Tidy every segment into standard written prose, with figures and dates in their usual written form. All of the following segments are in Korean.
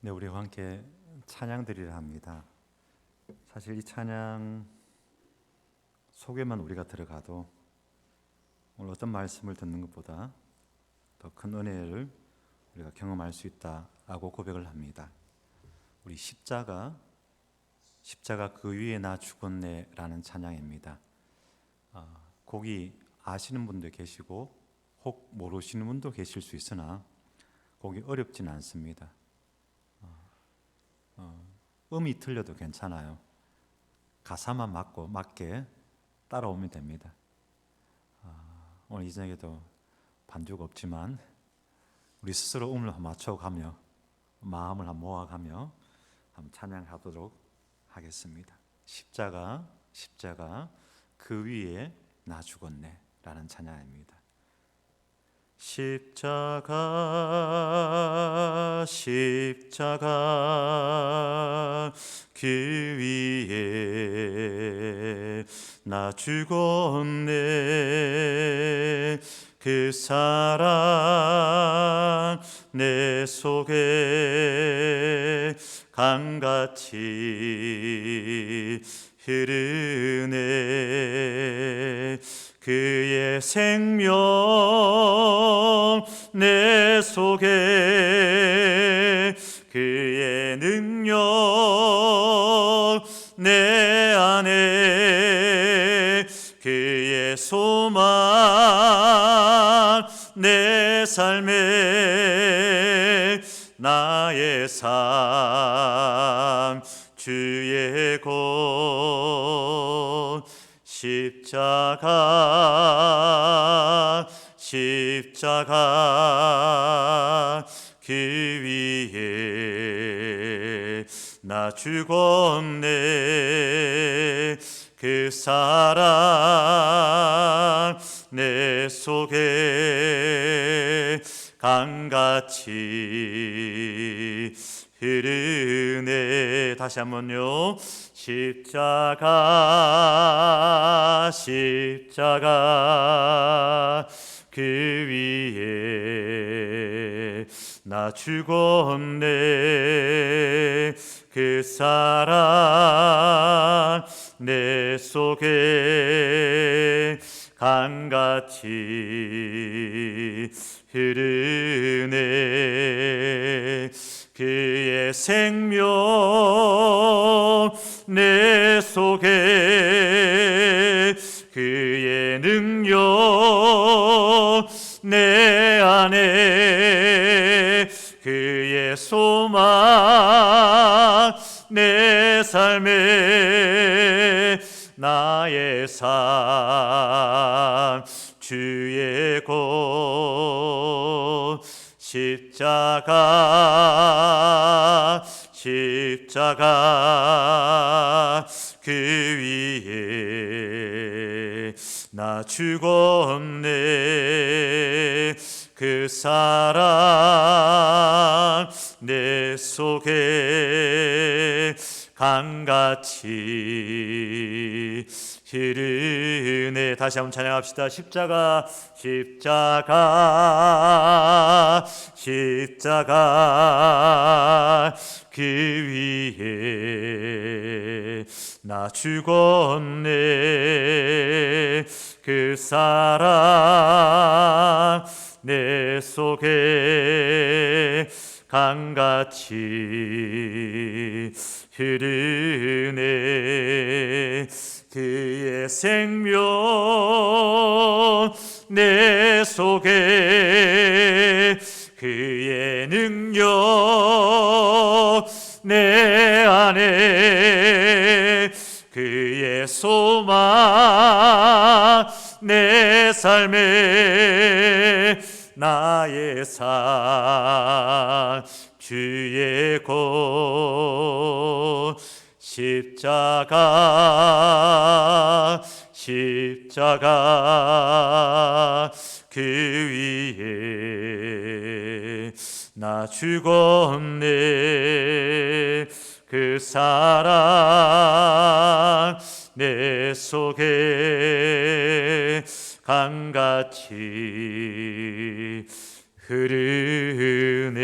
네, 우리와 함께 찬양 드리려 합니다. 사실 이 찬양 속에만 우리가 들어가도 오늘 어떤 말씀을 듣는 것보다 더 큰 은혜를 우리가 경험할 수 있다라고 고백을 합니다. 우리 십자가 그 위에 나 죽었네라는 찬양입니다. 곡이 아시는 분도 계시고 혹 모르시는 분도 계실 수 있으나 곡이 어렵지는 않습니다. 음이 틀려도 괜찮아요. 가사만 맞게 따라오면 됩니다. 오늘 이 저녁에도 반주가 없지만 우리 스스로 음을 맞춰가며 마음을 모아가며 한번 찬양하도록 하겠습니다. 십자가 그 위에 나 죽었네 라는 찬양입니다. 십자가 그 위에 나 죽었네. 그 사랑 내 속에 강같이 흐르네. 그의 생명 내 속에, 그의 능력 내 안에, 그의 소망 내 삶에, 나의 삶 주의 곳. 십자가 그 위에 나 죽었네. 그 사랑 내 속에 강같이 흐르네. 다시 한번요. 십자가 그 위에 나 죽었네. 그 사랑 내 속에 강같이 흐르네. 그의 생명 내 속에, 그의 능력 내 안에, 그의 소망 내 삶에, 나의 삶 주의 곳. 십자가 그 위에 나 죽었네. 그 사랑 내 속에 강같이 흐르네. 다시 한번 찬양합시다. 십자가 그 위에 나 죽었네. 그 사랑 내 속에 강같이 흐르네. 그의 생명 내 속에, 그의 능력 내 안에, 그의 소망 내 삶에, 나의 삶 주의 곳. 십자가 그 위에 나 죽었네. 그 사랑 내 속에 강같이 흐르네.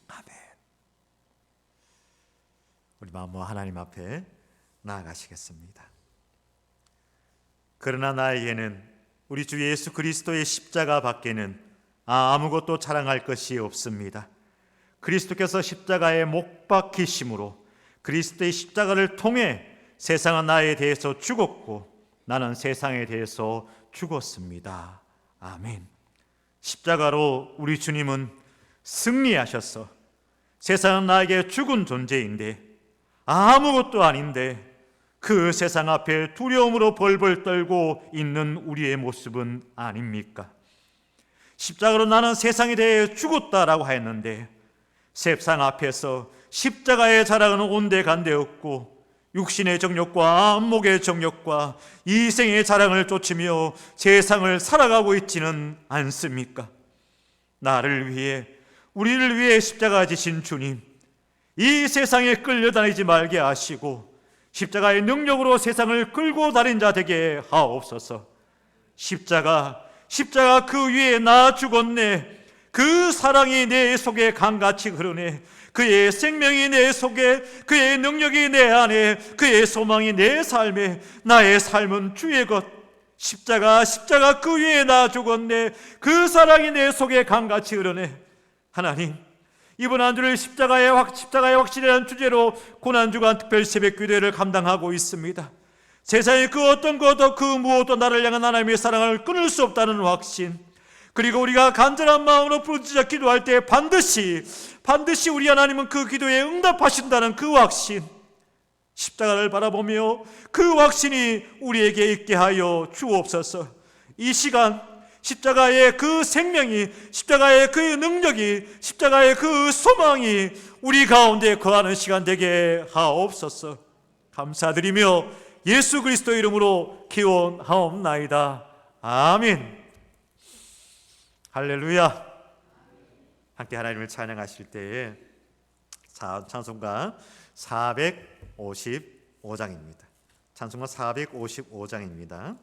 아멘. 우리 마음으로 하나님 앞에 나아가시겠습니다. 그러나 나에게는 우리 주 예수 그리스도의 십자가 밖에는 아무것도 자랑할 것이 없습니다. 그리스도께서 십자가에 못 박히심으로 그리스도의 십자가를 통해 세상은 나에 대해서 죽었고 나는 세상에 대해서 죽었습니다. 아멘. 십자가로 우리 주님은 승리하셔서 세상은 나에게 죽은 존재인데 아무것도 아닌데 그 세상 앞에 두려움으로 벌벌 떨고 있는 우리의 모습은 아닙니까? 십자가로 나는 세상에 대해 죽었다라고 하였는데 세상 앞에서 십자가의 자랑은 온데간데 없고 육신의 정욕과 안목의 정욕과 이생의 자랑을 쫓으며 세상을 살아가고 있지는 않습니까? 나를 위해 우리를 위해 십자가 지신 주님, 이 세상에 끌려다니지 말게 하시고 십자가의 능력으로 세상을 끌고 다닌 자 되게 하옵소서. 십자가 그 위에 나 죽었네. 그 사랑이 내 속에 강같이 흐르네. 그의 생명이 내 속에, 그의 능력이 내 안에, 그의 소망이 내 삶에, 나의 삶은 주의 것. 십자가 그 위에 나 죽었네. 그 사랑이 내 속에 강같이 흐르네. 하나님, 이번 한 주를 십자가의 확실이라는 주제로 고난주간 특별 새벽 기도회를 감당하고 있습니다. 세상의 그 어떤 것도 그 무엇도 나를 향한 하나님의 사랑을 끊을 수 없다는 확신, 그리고 우리가 간절한 마음으로 부르짖어 기도할 때 반드시 우리 하나님은 그 기도에 응답하신다는 그 확신, 십자가를 바라보며 그 확신이 우리에게 있게 하여 주옵소서. 이 시간 십자가의 그 생명이, 십자가의 그 능력이, 십자가의 그 소망이 우리 가운데 거하는 시간 되게 하옵소서. 감사드리며 예수 그리스도 이름으로 기원하옵나이다. 아멘. 할렐루야. 함께 하나님을 찬양하실 때에 찬송가 455장입니다. 찬송가 455장입니다.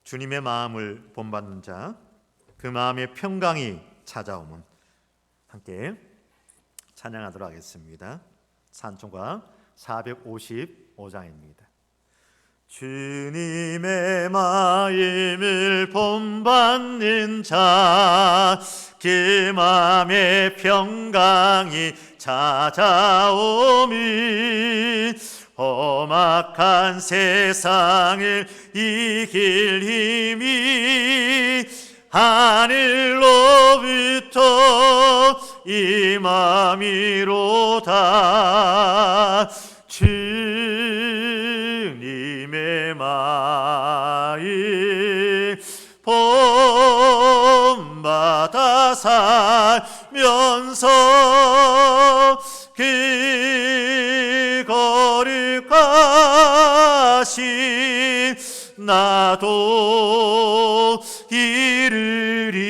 주님의 마음을 본받는 자, 그 마음의 평강이 찾아오면, 함께 찬양하도록 하겠습니다. 찬송가 455장입니다. 주님의 마음을 본받는 자, 그 마음의 평강이 찾아오미 험악한 세상을 이길 힘이 하늘로부터 임함이로다. 주님의 마음 본받아 살면서 그 거룩하신 나도 이르리.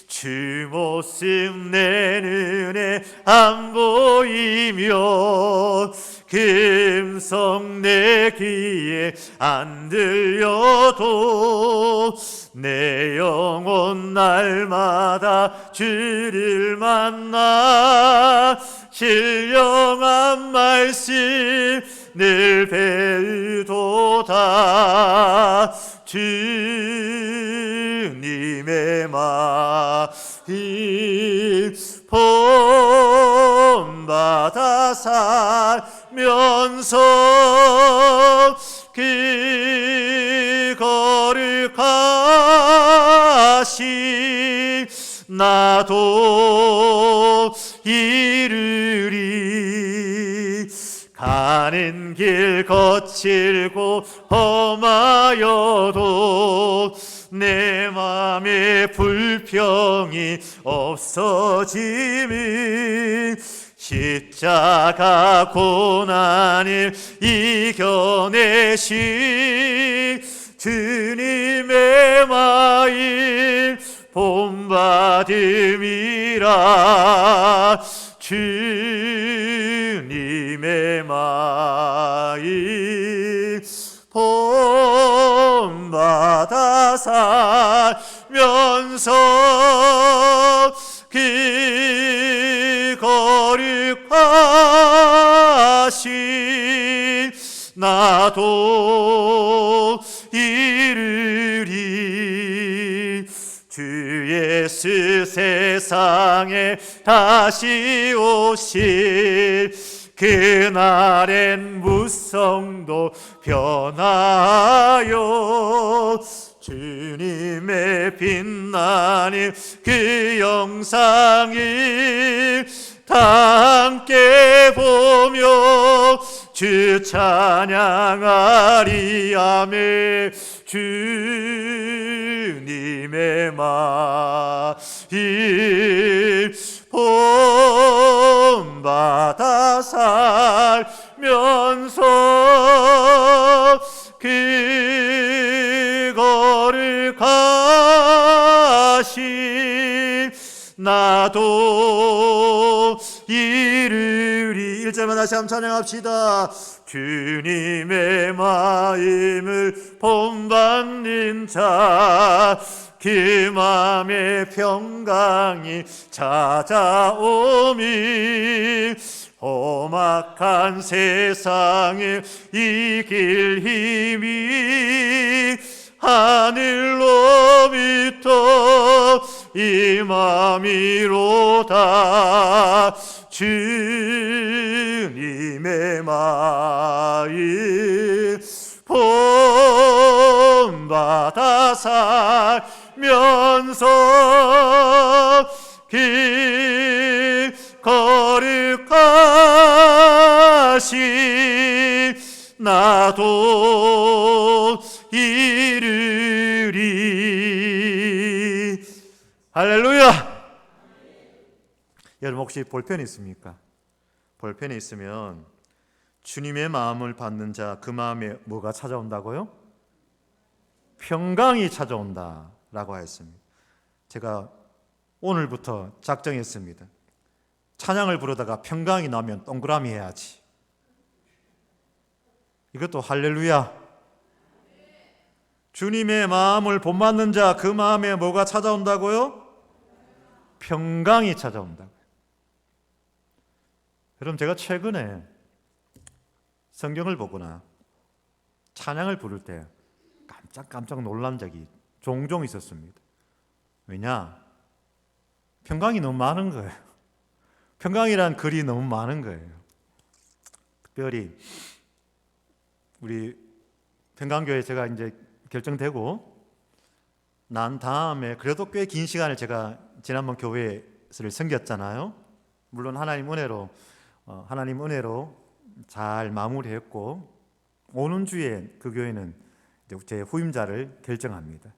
주 모습 내 눈에 안 보이며 금성 내 귀에 안 들려도 내 영혼 날마다 주를 만나 신령한 말씀 늘 배우도다. 주님의 마음 본받아 살면서 그 거룩하신 나도 이르리. 가는 길 거칠고 험하여도 내 맘에 불평이 없어짐이 십자가 고난을 이겨내신 주님의 마음 본받음이라. 주님의 마음 본받음이라. 살면서 거룩하신 나도 이르리. 주 예수 세상에 다시 오실 그날엔 무성도 변하여 주님의 빛나는 그 영상을 다 함께 보며 주 찬양하리. 아멘. 주님의 마음 본받아 살면서 그거를 가신 나도 이르리. 1절만 다시 한번 찬양합시다. 주님의 마음을 본받는 자 그 맘에 평강이 찾아오미. 험악한 세상을 이길 힘이 하늘로부터 임함이로다. 주님의 마음 본받아 살면서 그 거룩하신 나도 이르리. 할렐루야. 여러분 혹시 볼펜 있습니까? 볼펜이 있으면 주님의 마음을 받는 자 그 마음에 뭐가 찾아온다고요? 평강이 찾아온다 라고 하였습니다. 제가 오늘부터 작정했습니다. 찬양을 부르다가 평강이 나면 동그라미 해야지. 이것도 할렐루야. 주님의 마음을 본받는 자 그 마음에 뭐가 찾아온다고요? 평강이 찾아온다. 여러분 제가 최근에 성경을 보거나 찬양을 부를 때 깜짝 놀란 적이 종종 있었습니다. 왜냐? 평강이 너무 많은 거예요. 평강이란 글이 너무 많은 거예요. 특별히 우리 평강교회 제가 이제 결정되고 난 다음에 그래도 꽤 긴 시간을 제가 지난번 교회를 섬겼잖아요. 물론 하나님 은혜로 잘 마무리했고 오는 주에 그 교회는 제 후임자를 결정하는데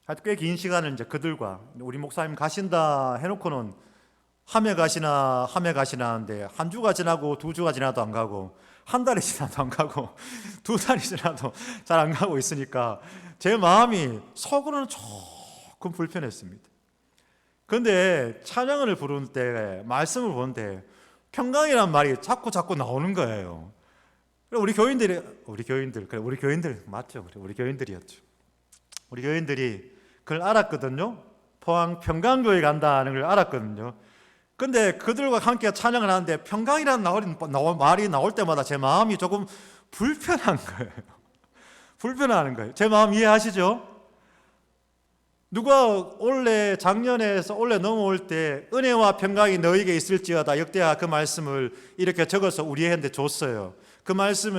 하여튼 꽤 긴 시간을 이제 그들과 우리 목사님 가신다 해놓고는 함에 가시나 하는데 한 주가 지나고 두 주가 지나도 안 가고 한 달이 지나도 안 가고 두 달이 지나도 잘 안 가고 있으니까 제 마음이 속으로는 조금 불편했습니다. 그런데 찬양을 부를 때 말씀을 보는데 평강이란 말이 자꾸 나오는 거예요. 우리 교인들이었죠. 우리 교인들이 그걸 알았거든요. 포항 평강교회 간다는 걸 알았거든요. 근데 그들과 함께 찬양을 하는데 평강이라는 말이 나올 때마다 제 마음이 조금 불편한 거예요. 제 마음 이해하시죠? 누가 작년에서 올해 넘어올 때 은혜와 평강이 너에게 있을지어다 역대하 그 말씀을 이렇게 적어서 우리한테 줬어요. 그 말씀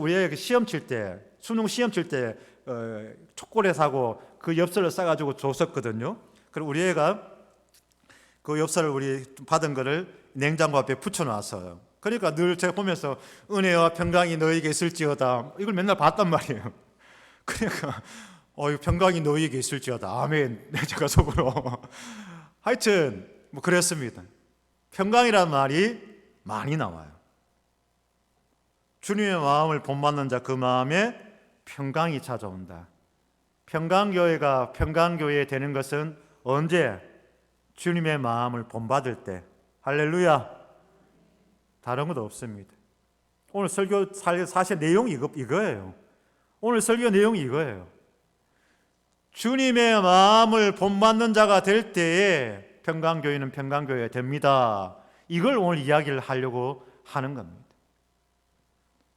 우리에게 수능 시험 칠 때 초콜릿 사고 그 엽서를 싸가지고 줬었거든요. 그리고 우리 애가 그 엽서를 우리 받은 거를 냉장고 앞에 붙여놨어요. 그러니까 늘 제가 보면서 은혜와 평강이 너에게 있을지어다 이걸 맨날 봤단 말이에요. 그러니까 평강이 너에게 있을지어다 아멘. 제가 속으로 하여튼 그랬습니다. 평강이라는 말이 많이 나와요. 주님의 마음을 본받는 자 그 마음에 평강이 찾아온다. 평강교회가 평강교회 되는 것은 언제? 주님의 마음을 본받을 때. 할렐루야. 다른 것도 없습니다. 오늘 설교 사실 내용이 이거예요. 오늘 설교 내용이 이거예요. 주님의 마음을 본받는 자가 될 때에 평강교회는 평강교회가 됩니다. 이걸 오늘 이야기를 하려고 하는 겁니다.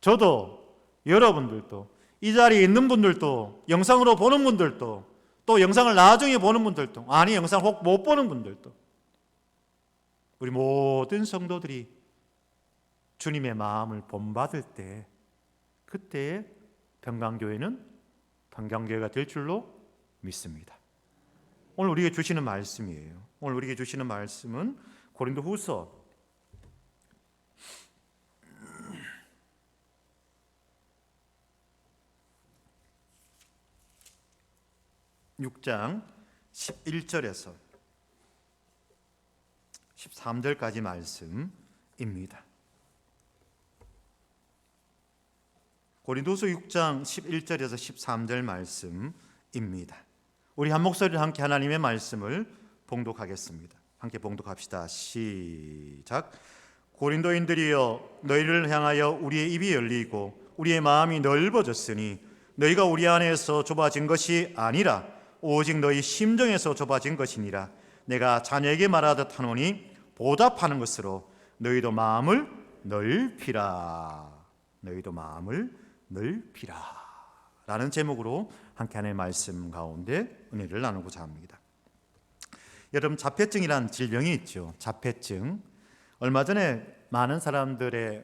저도, 여러분들도, 이 자리에 있는 분들도, 영상으로 보는 분들도, 또 영상을 나중에 보는 분들도, 아니 영상 혹 못 보는 분들도, 우리 모든 성도들이 주님의 마음을 본받을 때, 그때 평강교회는 평강교회가 될 줄로 믿습니다. 오늘 우리에게 주시는 말씀이에요. 오늘 우리에게 주시는 말씀은 고린도후서 6장 11절에서 13절까지 말씀입니다. 고린도서 6장 11절에서 13절 말씀입니다. 우리 한 목소리로 함께 하나님의 말씀을 봉독하겠습니다. 함께 봉독합시다. 시작. 고린도인들이여, 너희를 향하여 우리의 입이 열리고 우리의 마음이 넓어졌으니 너희가 우리 안에서 좁아진 것이 아니라 오직 너희 심정에서 좁아진 것이니라. 내가 자녀에게 말하듯 하노니 보답하는 것으로 너희도 마음을 넓히라. 너희도 마음을 넓히라. 라는 제목으로 함께 하나님의 말씀 가운데 은혜를 나누고자 합니다. 여러분, 자폐증이란 질병이 있죠. 자폐증. 얼마 전에 많은 사람들의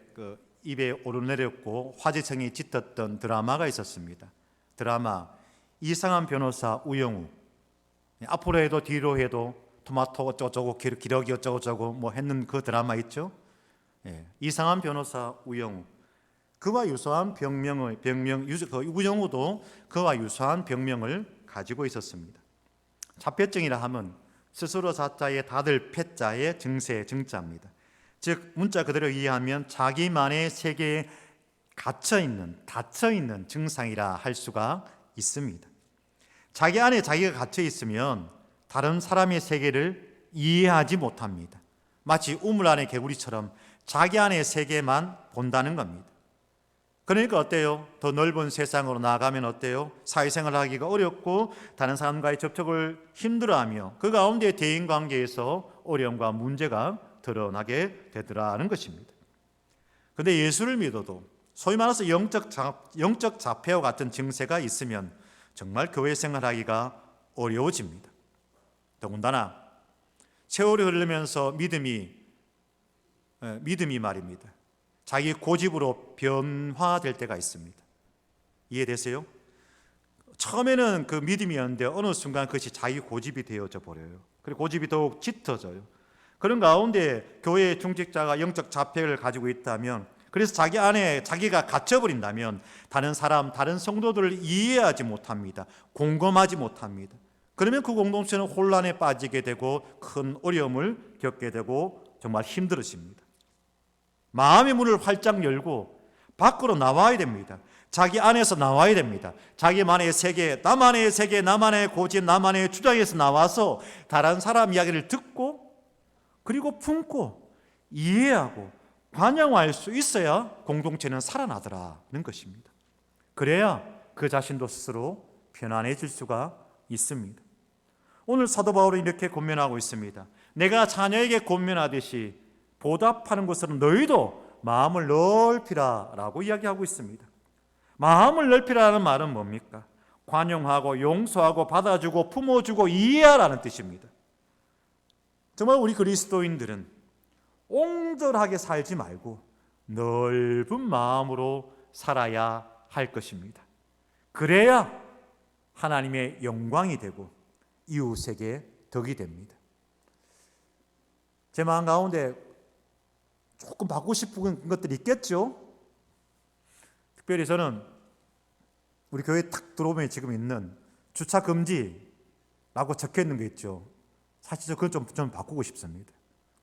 입에 오르내렸고 화제성이 짙었던 드라마가 있었습니다. 드라마 이상한 변호사 우영우. 앞으로 해도 뒤로 해도 토마토 어쩌고저쩌고 기러기 어쩌고저쩌고 뭐 했는 그 드라마 있죠. 이상한 변호사 우영우. 그와 유사한 우영우도 그와 유사한 병명을 가지고 있었습니다. 자폐증이라 하면 스스로 자자에 다들 패자의 증세, 증자입니다. 즉 문자 그대로 이해하면 자기만의 세계에 닫혀있는 증상이라 할 수가 있습니다. 자기 안에 자기가 갇혀 있으면 다른 사람의 세계를 이해하지 못합니다. 마치 우물 안의 개구리처럼 자기 안의 세계만 본다는 겁니다. 그러니까 어때요? 더 넓은 세상으로 나가면 어때요? 사회생활을 하기가 어렵고 다른 사람과의 접촉을 힘들어하며 그 가운데 대인관계에서 어려움과 문제가 드러나게 되더라는 것입니다. 그런데 예수를 믿어도 소위 말해서 영적 자폐와 같은 증세가 있으면 정말 교회 생활하기가 어려워집니다. 더군다나 세월이 흐르면서 믿음이 말입니다. 자기 고집으로 변화될 때가 있습니다. 이해되세요? 처음에는 그 믿음이었는데 어느 순간 그것이 자기 고집이 되어져 버려요. 그리고 고집이 더욱 짙어져요. 그런 가운데 교회의 중직자가 영적 자폐를 가지고 있다면, 그래서 자기 안에 자기가 갇혀버린다면 다른 사람, 다른 성도들을 이해하지 못합니다. 공감하지 못합니다. 그러면 그 공동체는 혼란에 빠지게 되고 큰 어려움을 겪게 되고 정말 힘들어집니다. 마음의 문을 활짝 열고 밖으로 나와야 됩니다. 자기 안에서 나와야 됩니다. 자기만의 세계, 나만의 고집, 나만의 주장에서 나와서 다른 사람 이야기를 듣고 그리고 품고 이해하고 반영할 수 있어야 공동체는 살아나더라는 것입니다. 그래야 그 자신도 스스로 편안해질 수가 있습니다. 오늘 사도 바울은 이렇게 권면하고 있습니다. 내가 자녀에게 권면하듯이 보답하는 것으로 너희도 마음을 넓히라 라고 이야기하고 있습니다. 마음을 넓히라는 말은 뭡니까? 관용하고 용서하고 받아주고 품어주고 이해하라는 뜻입니다. 정말 우리 그리스도인들은 옹졸하게 살지 말고 넓은 마음으로 살아야 할 것입니다. 그래야 하나님의 영광이 되고 이웃에게 덕이 됩니다. 제 마음 가운데 조금 바꾸고 싶은 것들이 있겠죠. 특별히 저는 우리 교회에 탁 들어오면 지금 있는 주차 금지라고 적혀 있는 게 있죠. 사실 그건 좀 바꾸고 싶습니다.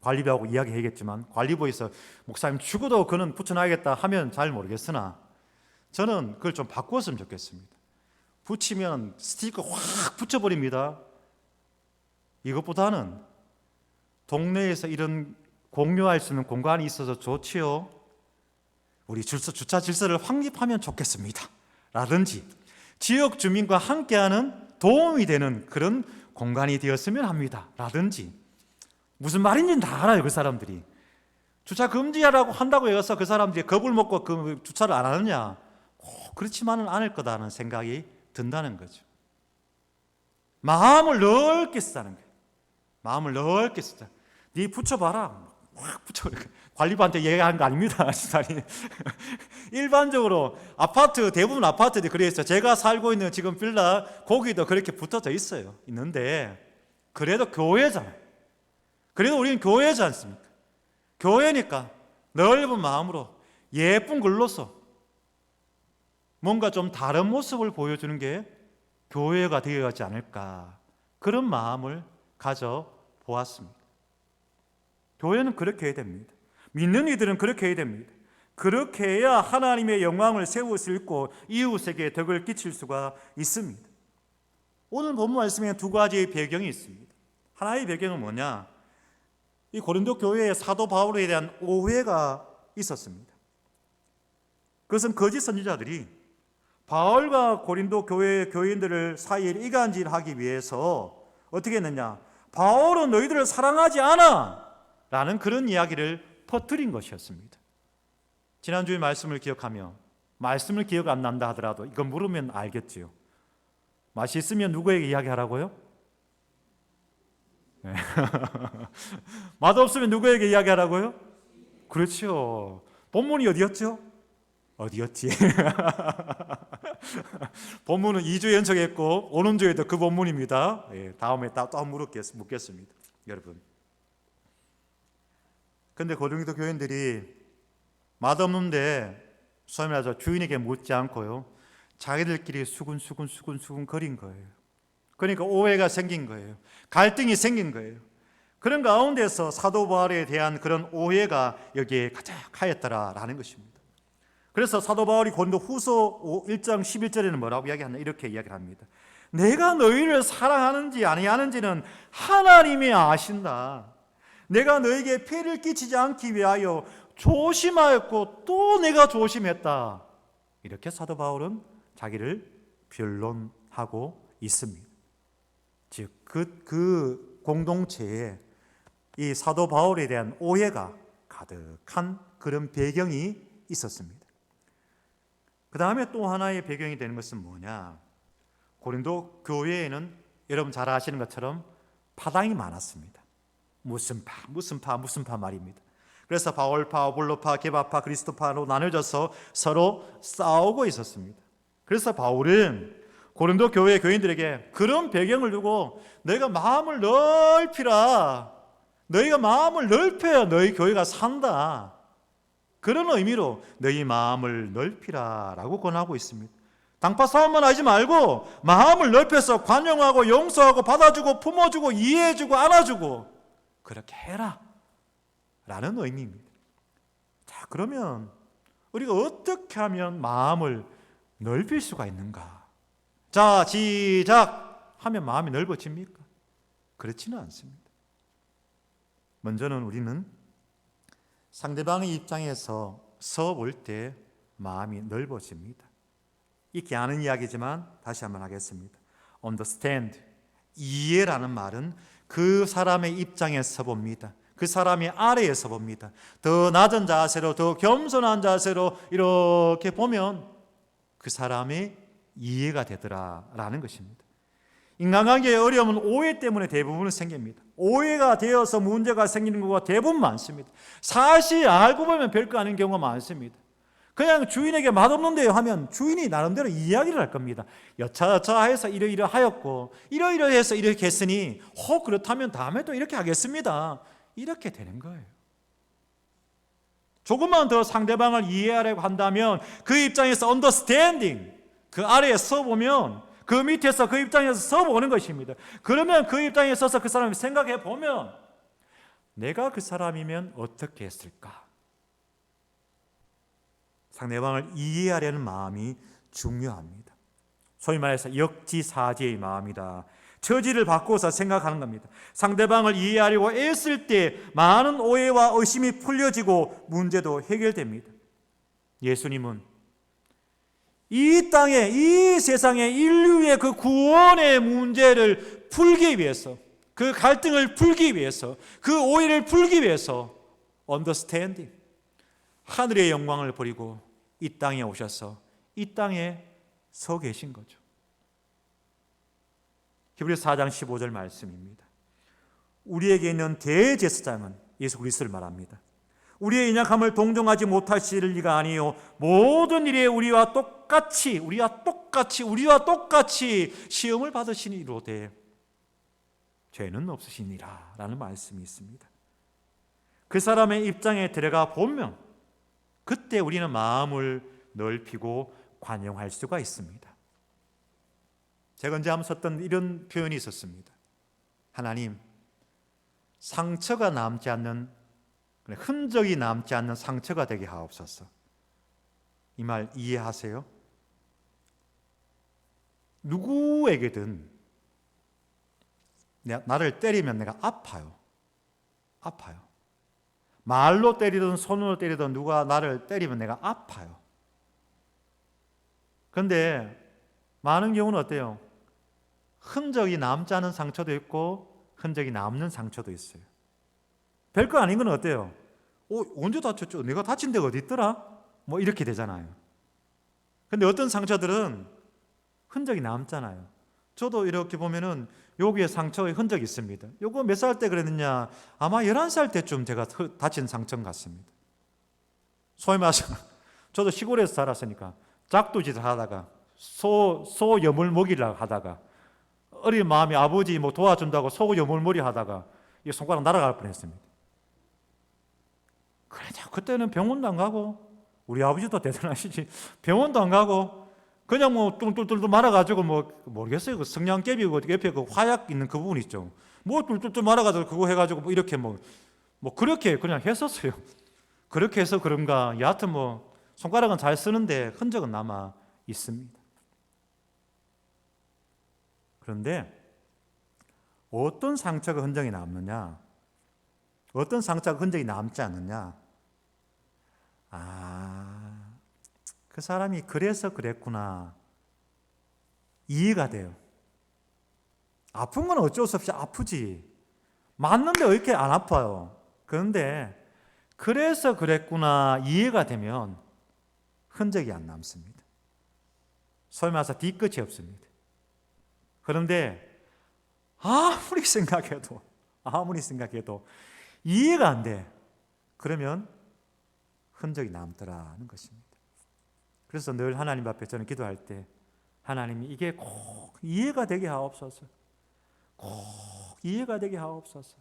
관리부하고 이야기해야겠지만 관리부에서 목사님 죽어도 그는 붙여놔야겠다 하면 잘 모르겠으나 저는 그걸 좀 바꾸었으면 좋겠습니다. 붙이면 스티커 확 붙여버립니다. 이것보다는 동네에서 이런 공유할 수 있는 공간이 있어서 좋지요. 우리 주차 질서를 확립하면 좋겠습니다 라든지 지역 주민과 함께하는 도움이 되는 그런 공간이 되었으면 합니다. 라든지 무슨 말인지는 다 알아요. 그 사람들이 주차 금지하라고 한다고 해서 그 사람들이 겁을 먹고 그 주차를 안 하느냐? 그렇지만은 않을 거다는 생각이 든다는 거죠. 마음을 넓게 쓰자는 거예요. 마음을 넓게 쓰자. 네 붙여봐라. 확 붙여. 관리부한테 얘기하는 거 아닙니다. 일반적으로 아파트, 대부분 아파트들이 그래서 제가 살고 있는 지금 빌라 거기도 그렇게 붙어져 있어요. 있는데 그래도 교회잖아요. 그래도 우리는 교회지 않습니까? 교회니까 넓은 마음으로 예쁜 글로서 뭔가 좀 다른 모습을 보여주는 게 교회가 되어야지 않을까, 그런 마음을 가져보았습니다. 교회는 그렇게 해야 됩니다. 믿는 이들은 그렇게 해야 됩니다. 그렇게 해야 하나님의 영광을 세울 수 있고 이웃에게 덕을 끼칠 수가 있습니다. 오늘 본문 말씀에 두 가지의 배경이 있습니다. 하나의 배경은 뭐냐? 이 고린도 교회에 사도 바울에 대한 오해가 있었습니다. 그것은 거짓 선지자들이 바울과 고린도 교회 교인들을 사이에 이간질하기 위해서 어떻게 했느냐? 바울은 너희들을 사랑하지 않아! 라는 그런 이야기를 퍼뜨린 것이었습니다. 지난주에 말씀을 기억하며 말씀을 기억 안 난다 하더라도 이건 물으면 알겠지요. 맛있으면 누구에게 이야기하라고요? 네. 맛없으면 누구에게 이야기하라고요? 그렇죠. 본문이 어디였죠? 어디였지? 본문은 2주 연속했고 오는 주에도 그 본문입니다. 예, 다음에 또 묻겠습니다. 여러분. 근데 고린도 교인들이 맛없는데 소위 말해서 주인에게 묻지 않고요, 자기들끼리 수군수군 거린 거예요. 그러니까 오해가 생긴 거예요. 갈등이 생긴 거예요. 그런 가운데서 사도 바울에 대한 그런 오해가 여기에 가득하였더라라는 것입니다. 그래서 사도 바울이 고린도 후서 1장 11절에는 뭐라고 이야기하냐? 이렇게 이야기를 합니다. 내가 너희를 사랑하는지 아니하는지는 하나님이 아신다. 내가 너에게 폐를 끼치지 않기 위하여 조심하였고 또 내가 조심했다. 이렇게 사도 바울은 자기를 변론하고 있습니다. 즉 그 공동체에 이 사도 바울에 대한 오해가 가득한 그런 배경이 있었습니다. 그 다음에 또 하나의 배경이 되는 것은 뭐냐? 고린도 교회에는 여러분 잘 아시는 것처럼 파당이 많았습니다. 무슨 파 말입니다. 그래서 바울파, 아볼로파, 게바파, 그리스도파로 나눠져서 서로 싸우고 있었습니다. 그래서 바울은 고린도 교회 교인들에게 그런 배경을 두고 너희가 마음을 넓히라. 너희가 마음을 넓혀야 너희 교회가 산다. 그런 의미로 너희 마음을 넓히라 라고 권하고 있습니다. 당파 싸움만 하지 말고 마음을 넓혀서 관용하고 용서하고 받아주고 품어주고 이해해주고 안아주고 그렇게 해라 라는 의미입니다. 자, 그러면 우리가 어떻게 하면 마음을 넓힐 수가 있는가? 자, 시작 하면 마음이 넓어집니까? 그렇지는 않습니다. 먼저는 우리는 상대방의 입장에서 서 볼 때 마음이 넓어집니다. 익히 아는 이야기지만 다시 한번 하겠습니다. Understand, 이해라는 말은 그 사람의 입장에 서 봅니다. 그 사람의 아래에 서 봅니다. 더 낮은 자세로, 더 겸손한 자세로 이렇게 보면 그 사람의 이해가 되더라라는 것입니다. 인간관계의 어려움은 오해 때문에 대부분 생깁니다. 오해가 되어서 문제가 생기는 경우가 대부분 많습니다. 사실 알고 보면 별거 아닌 경우가 많습니다. 그냥 주인에게 맛없는데요 하면 주인이 나름대로 이야기를 할 겁니다. 여차여차해서 이러이러하였고 이러이러해서 이렇게 했으니 그렇다면 다음에 또 이렇게 하겠습니다. 이렇게 되는 거예요. 조금만 더 상대방을 이해하려고 한다면 그 입장에서 understanding, 그 아래에 서보면 그 밑에서 그 입장에서 서보는 것입니다. 그러면 그 입장에 서서 그 사람이 생각해 보면 내가 그 사람이면 어떻게 했을까? 상대방을 이해하려는 마음이 중요합니다. 소위 말해서 역지사지의 마음이다. 처지를 바꿔서 생각하는 겁니다. 상대방을 이해하려고 애쓸 때 많은 오해와 의심이 풀려지고 문제도 해결됩니다. 예수님은 이 땅에, 이 세상에 인류의 그 구원의 문제를 풀기 위해서, 그 갈등을 풀기 위해서, 그 오해를 풀기 위해서 understanding, 하늘의 영광을 버리고 이 땅에 오셔서 이 땅에 서 계신 거죠. 히브리서 4장 15절 말씀입니다. 우리에게 있는 대제사장은 예수 그리스도를 말합니다. 우리의 연약함을 동정하지 못하실 리가 아니요 모든 일에 우리와 똑같이 시험을 받으시니로되 죄는 없으시니라 라는 말씀이 있습니다. 그 사람의 입장에 들어가 보면 그때 우리는 마음을 넓히고 관용할 수가 있습니다. 제가 언제 한번 썼던 이런 표현이 있었습니다. 하나님, 상처가 남지 않는, 흔적이 남지 않는 상처가 되게 하옵소서. 이 말 이해하세요? 누구에게든 나를 때리면 내가 아파요. 말로 때리든 손으로 때리든 누가 나를 때리면 내가 아파요. 그런데 많은 경우는 어때요? 흔적이 남지 않은 상처도 있고 흔적이 남는 상처도 있어요. 별거 아닌 건 어때요? 언제 다쳤죠? 내가 다친 데가 어디 있더라? 뭐 이렇게 되잖아요. 근데 어떤 상처들은 흔적이 남잖아요. 저도 이렇게 보면은 여기에 상처의 흔적이 있습니다. 요거 몇 살 때 그랬느냐? 아마 11살 때쯤 제가 다친 상처 같습니다. 소위 말해서 저도 시골에서 살았으니까 작두짓을 하다가 소 여물먹이라고 하다가 어린 마음에 아버지 뭐 도와준다고 소 여물머리 하다가 이 손가락 날아갈 뻔했습니다. 그러냐 그때는 병원도 안 가고 우리 아버지도 대단하시지 병원도 안 가고 그냥 뭐 뚫뚫뚫 말아가지고 뭐 모르겠어요. 그 성냥개비고 옆에 그 화약 있는 그 부분 있죠. 뭐 뚫뚫뚫 말아가지고 그거 해가지고 뭐 이렇게 뭐 그렇게 그냥 했었어요. 그렇게 해서 그런가 여하튼 뭐 손가락은 잘 쓰는데 흔적은 남아 있습니다. 그런데 어떤 상처가 흔적이 남느냐? 어떤 상처가 흔적이 남지 않느냐? 그 사람이 그래서 그랬구나. 이해가 돼요. 아픈 건 어쩔 수 없이 아프지. 맞는데 왜 이렇게 안 아파요? 그런데 그래서 그랬구나 이해가 되면 흔적이 안 남습니다. 소위 말해서 뒤끝이 없습니다. 그런데 아무리 생각해도 이해가 안 돼. 그러면 흔적이 남더라는 것입니다. 그래서 늘 하나님 앞에 저는 기도할 때 하나님이 이게 꼭 이해가 되게 하옵소서. 꼭 이해가 되게 하옵소서.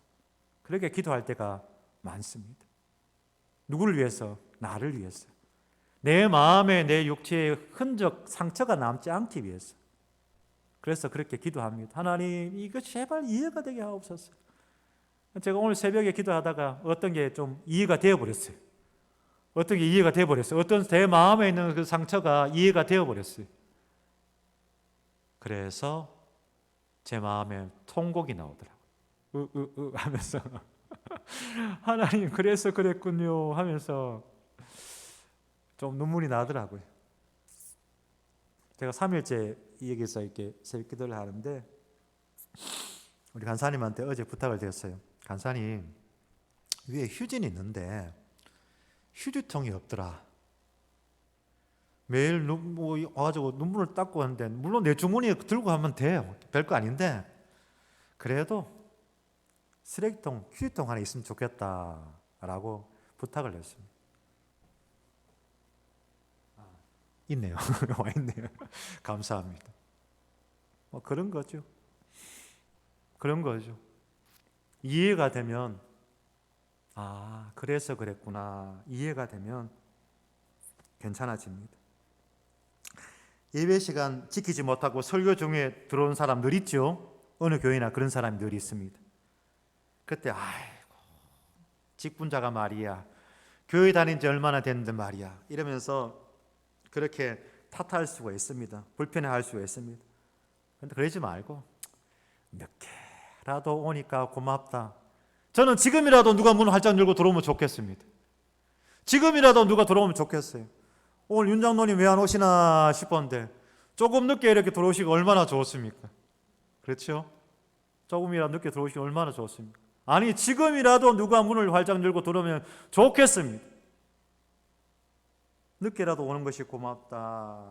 그렇게 기도할 때가 많습니다. 누구를 위해서? 나를 위해서. 내 마음에 내 육체에 흔적, 상처가 남지 않기 위해서. 그래서 그렇게 기도합니다. 하나님 이거 제발 이해가 되게 하옵소서. 제가 오늘 새벽에 기도하다가 어떤 게 좀 이해가 되어버렸어요. 어떤 게 이해가 되어버렸어요. 어떤 제 마음에 있는 그 상처가 이해가 되어버렸어요. 그래서 제 마음에 통곡이 나오더라고요. 하면서 하나님 그래서 그랬군요 하면서 좀 눈물이 나더라고요. 제가 3일째 이 얘기에서 이렇게 새벽 기도를 하는데 우리 간사님한테 어제 부탁을 드렸어요. 간사님 위에 휴지는 있는데 휴지통이 없더라. 매일 와가지고 눈물을 닦고 하는데 물론 내 주머니에 들고 하면 돼요. 별거 아닌데 그래도 쓰레기통, 휴지통 하나 있으면 좋겠다라고 부탁을 했습니다. 있네요. 와 있네요. 감사합니다. 그런 거죠. 그런 거죠. 이해가 되면 그래서 그랬구나. 이해가 되면 괜찮아집니다. 예배 시간 지키지 못하고 설교 중에 들어온 사람 늘 있죠. 어느 교회나 그런 사람이 늘 있습니다. 그때 아이고 직분자가 말이야. 교회 다닌 지 얼마나 됐는데 말이야. 이러면서 그렇게 탓할 수가 있습니다. 불편해할 수가 있습니다. 그런데 그러지 말고 늦게라도 오니까 고맙다. 저는 지금이라도 누가 문을 활짝 열고 들어오면 좋겠습니다. 지금이라도 누가 들어오면 좋겠어요. 오늘 윤 장로님 왜 안 오시나 싶었는데 조금 늦게 이렇게 들어오시고 얼마나 좋습니까? 그렇죠? 조금이라도 늦게 들어오시기 얼마나 좋습니까? 아니 지금이라도 누가 문을 활짝 열고 들어오면 좋겠습니다. 늦게라도 오는 것이 고맙다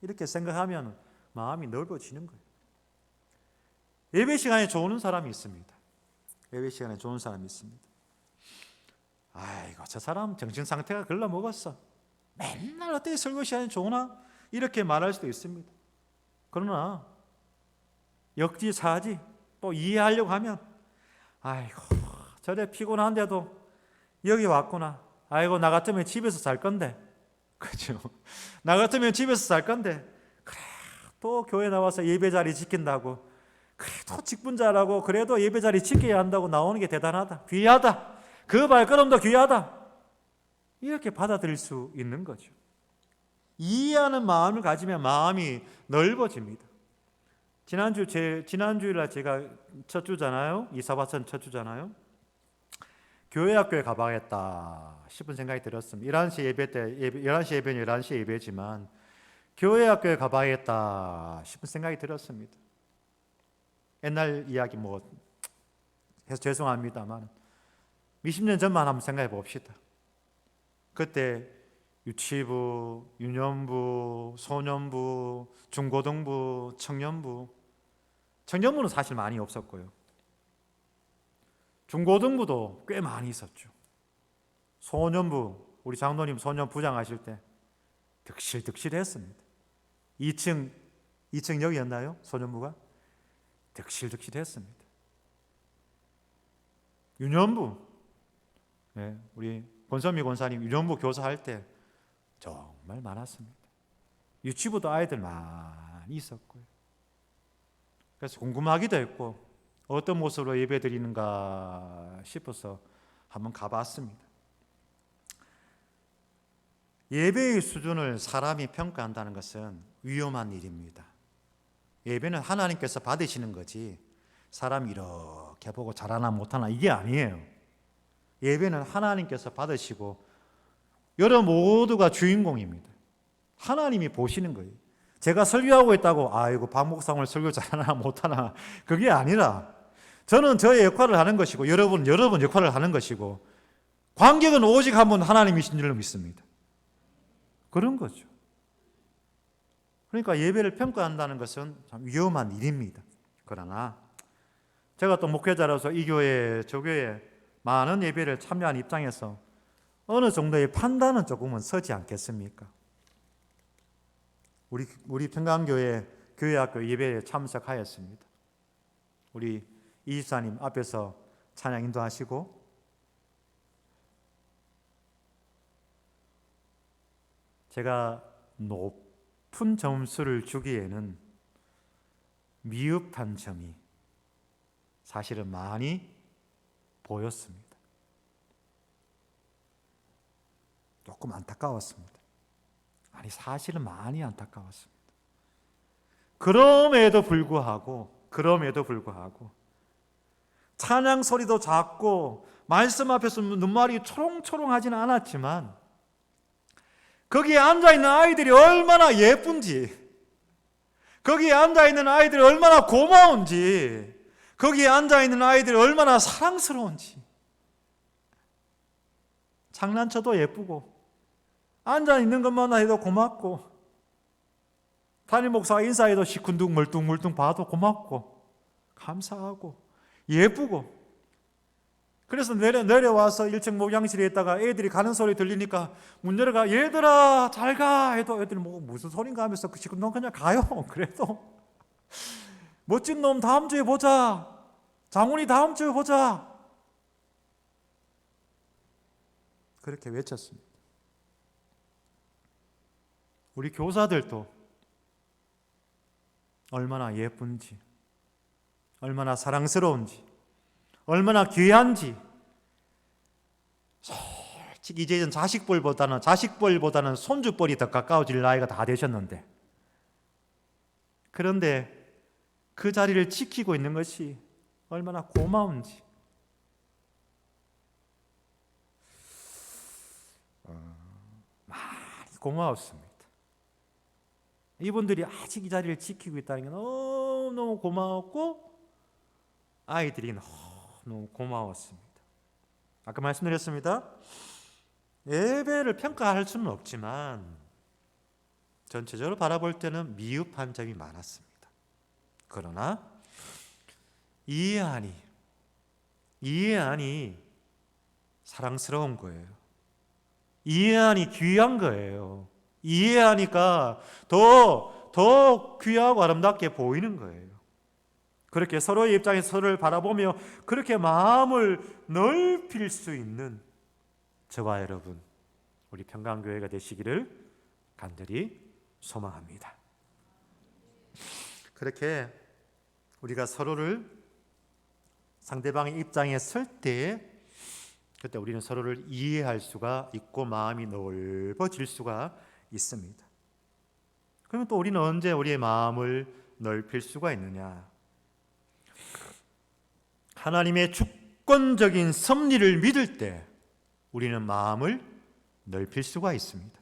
이렇게 생각하면 마음이 넓어지는 거예요. 예배 시간에 좋은 사람이 있습니다. 예배 시간에 좋은 사람이 있습니다. 아이고 저 사람 정신 상태가 글러먹었어. 맨날 어떻게 설교 시간이 좋으나? 이렇게 말할 수도 있습니다. 그러나 역지사지 또 이해하려고 하면 아이고 저래 피곤한데도 여기 왔구나. 아이고 나 같으면 집에서 잘 건데. 그렇죠? 나 같으면 집에서 잘 건데 그래 또 교회 나와서 예배 자리 지킨다고 그래도 직분자라고 그래도 예배 자리 지켜야 한다고 나오는 게 대단하다. 귀하다. 그 발걸음도 귀하다. 이렇게 받아들일 수 있는 거죠. 이해하는 마음을 가지면 마음이 넓어집니다. 지난주일날 제가 첫 주잖아요. 이사바천 첫 주잖아요. 교회 학교에 가봐야겠다 싶은 생각이 들었습니다. 11시 예배 때 11시 예배는 11시 예배지만 교회 학교에 가봐야겠다 싶은 생각이 들었습니다. 옛날 이야기 해서 죄송합니다만 몇십 년 전만 한번 생각해 봅시다. 그때 유치부, 유년부, 소년부, 중고등부, 청년부는 사실 많이 없었고요. 중고등부도 꽤 많이 있었죠. 소년부, 우리 장로님 소년 부장하실 때 득실득실했습니다. 2층역이었나요? 소년부가? 득실득실했습니다. 유년부, 우리 권선미 권사님 유년부 교사할 때 정말 많았습니다. 유치부도 아이들 많이 있었고요. 그래서 궁금하기도 했고 어떤 모습으로 예배드리는가 싶어서 한번 가봤습니다. 예배의 수준을 사람이 평가한다는 것은 위험한 일입니다. 예배는 하나님께서 받으시는 거지 사람이 이렇게 보고 잘하나 못하나 이게 아니에요. 예배는 하나님께서 받으시고 여러 모두가 주인공입니다. 하나님이 보시는 거예요. 제가 설교하고 있다고 아이고 박 목사 오늘 설교 잘하나 못하나 그게 아니라 저는 저의 역할을 하는 것이고 여러분 역할을 하는 것이고 관객은 오직 한 분 하나님이신 줄로 믿습니다. 그런 거죠. 그러니까 예배를 평가한다는 것은 참 위험한 일입니다. 그러나 제가 또 목회자로서 이 교회 저 교회 많은 예배를 참여한 입장에서 어느 정도의 판단은 조금은 서지 않겠습니까? 우리 평강교회 교회학교 예배에 참석하였습니다. 우리 이집사님 앞에서 찬양 인도하시고 제가 높은 점수를 주기에는 미흡한 점이 사실은 많이 보였습니다. 조금 안타까웠습니다. 아니 사실은 많이 안타까웠습니다. 그럼에도 불구하고 찬양 소리도 작고 말씀 앞에서 눈말이 초롱초롱하지는 않았지만 거기에 앉아있는 아이들이 얼마나 예쁜지, 거기에 앉아있는 아이들이 얼마나 고마운지, 거기에 앉아있는 아이들이 얼마나 사랑스러운지, 장난쳐도 예쁘고 앉아있는 것만 해도 고맙고 담임 목사가 인사해도 시큰둥 멀뚱멀뚱 봐도 고맙고 감사하고 예쁘고 그래서 내려와서 1층 목양실에 있다가 애들이 가는 소리 들리니까 문 열어가 얘들아 잘 가 해도 애들이 무슨 소린가 하면서 그 시큰둥 그냥 가요. 그래도 멋진 놈 다음 주에 보자. 장훈이 다음 주에 보자. 그렇게 외쳤습니다. 우리 교사들도 얼마나 예쁜지, 얼마나 사랑스러운지, 얼마나 귀한지 솔직히 이제는 자식뻘보다는 손주뻘이 더 가까워질 나이가 다 되셨는데 그런데 그 자리를 지키고 있는 것이 얼마나 고마운지 많이 고마웠습니다. 이분들이 아직 이 자리를 지키고 있다는 게 너무너무 고마웠고 아이들이 너무 고마웠습니다. 아까 말씀드렸습니다. 예배를 평가할 수는 없지만 전체적으로 바라볼 때는 미흡한 점이 많았습니다. 그러나 이해하니 사랑스러운 거예요. 이해하니 귀한 거예요. 이해하니까 더 귀하고 아름답게 보이는 거예요. 그렇게 서로의 입장에서 서로를 바라보며 그렇게 마음을 넓힐 수 있는 저와 여러분, 우리 평강교회가 되시기를 간절히 소망합니다. 그렇게 우리가 서로를 상대방의 입장에 설 때 그때 우리는 서로를 이해할 수가 있고 마음이 넓어질 수가 있습니다. 그러면 또 우리는 언제 우리의 마음을 넓힐 수가 있느냐? 하나님의 주권적인 섭리를 믿을 때 우리는 마음을 넓힐 수가 있습니다.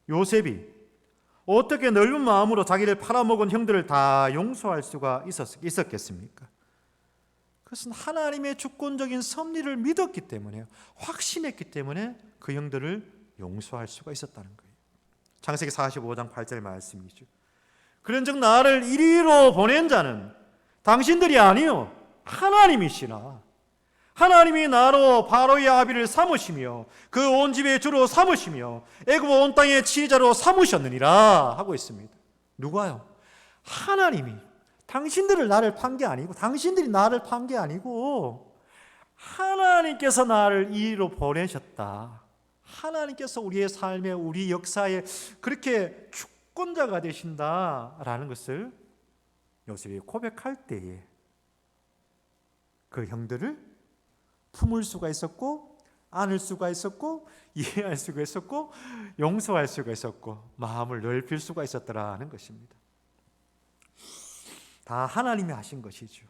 요셉이 어떻게 넓은 마음으로 자기를 팔아먹은 형들을 다 용서할 수가 있었겠습니까? 그것은 하나님의 주권적인 섭리를 믿었기 때문에, 확신했기 때문에 그 형들을 용서할 수가 있었다는 거예요. 창세기 45장 8절 말씀이죠. 그런즉 나를 이리로 보낸 자는 당신들이 아니요 하나님이시라. 하나님이 나로 바로의 아비를 삼으시며 그 온 집의 주로 삼으시며 애굽 온 땅의 지휘자로 삼으셨느니라 하고 있습니다. 누가요? 하나님이. 당신들을 나를 판 게 아니고, 당신들이 나를 판 게 아니고 하나님께서 나를 이리로 보내셨다. 하나님께서 우리의 삶에, 우리 역사에 그렇게 주권자가 되신다라는 것을 요셉이 고백할 때에 그 형들을 품을 수가 있었고, 안을 수가 있었고, 이해할 수가 있었고, 용서할 수가 있었고, 마음을 넓힐 수가 있었더라는 것입니다. 다 하나님이 하신 것이죠.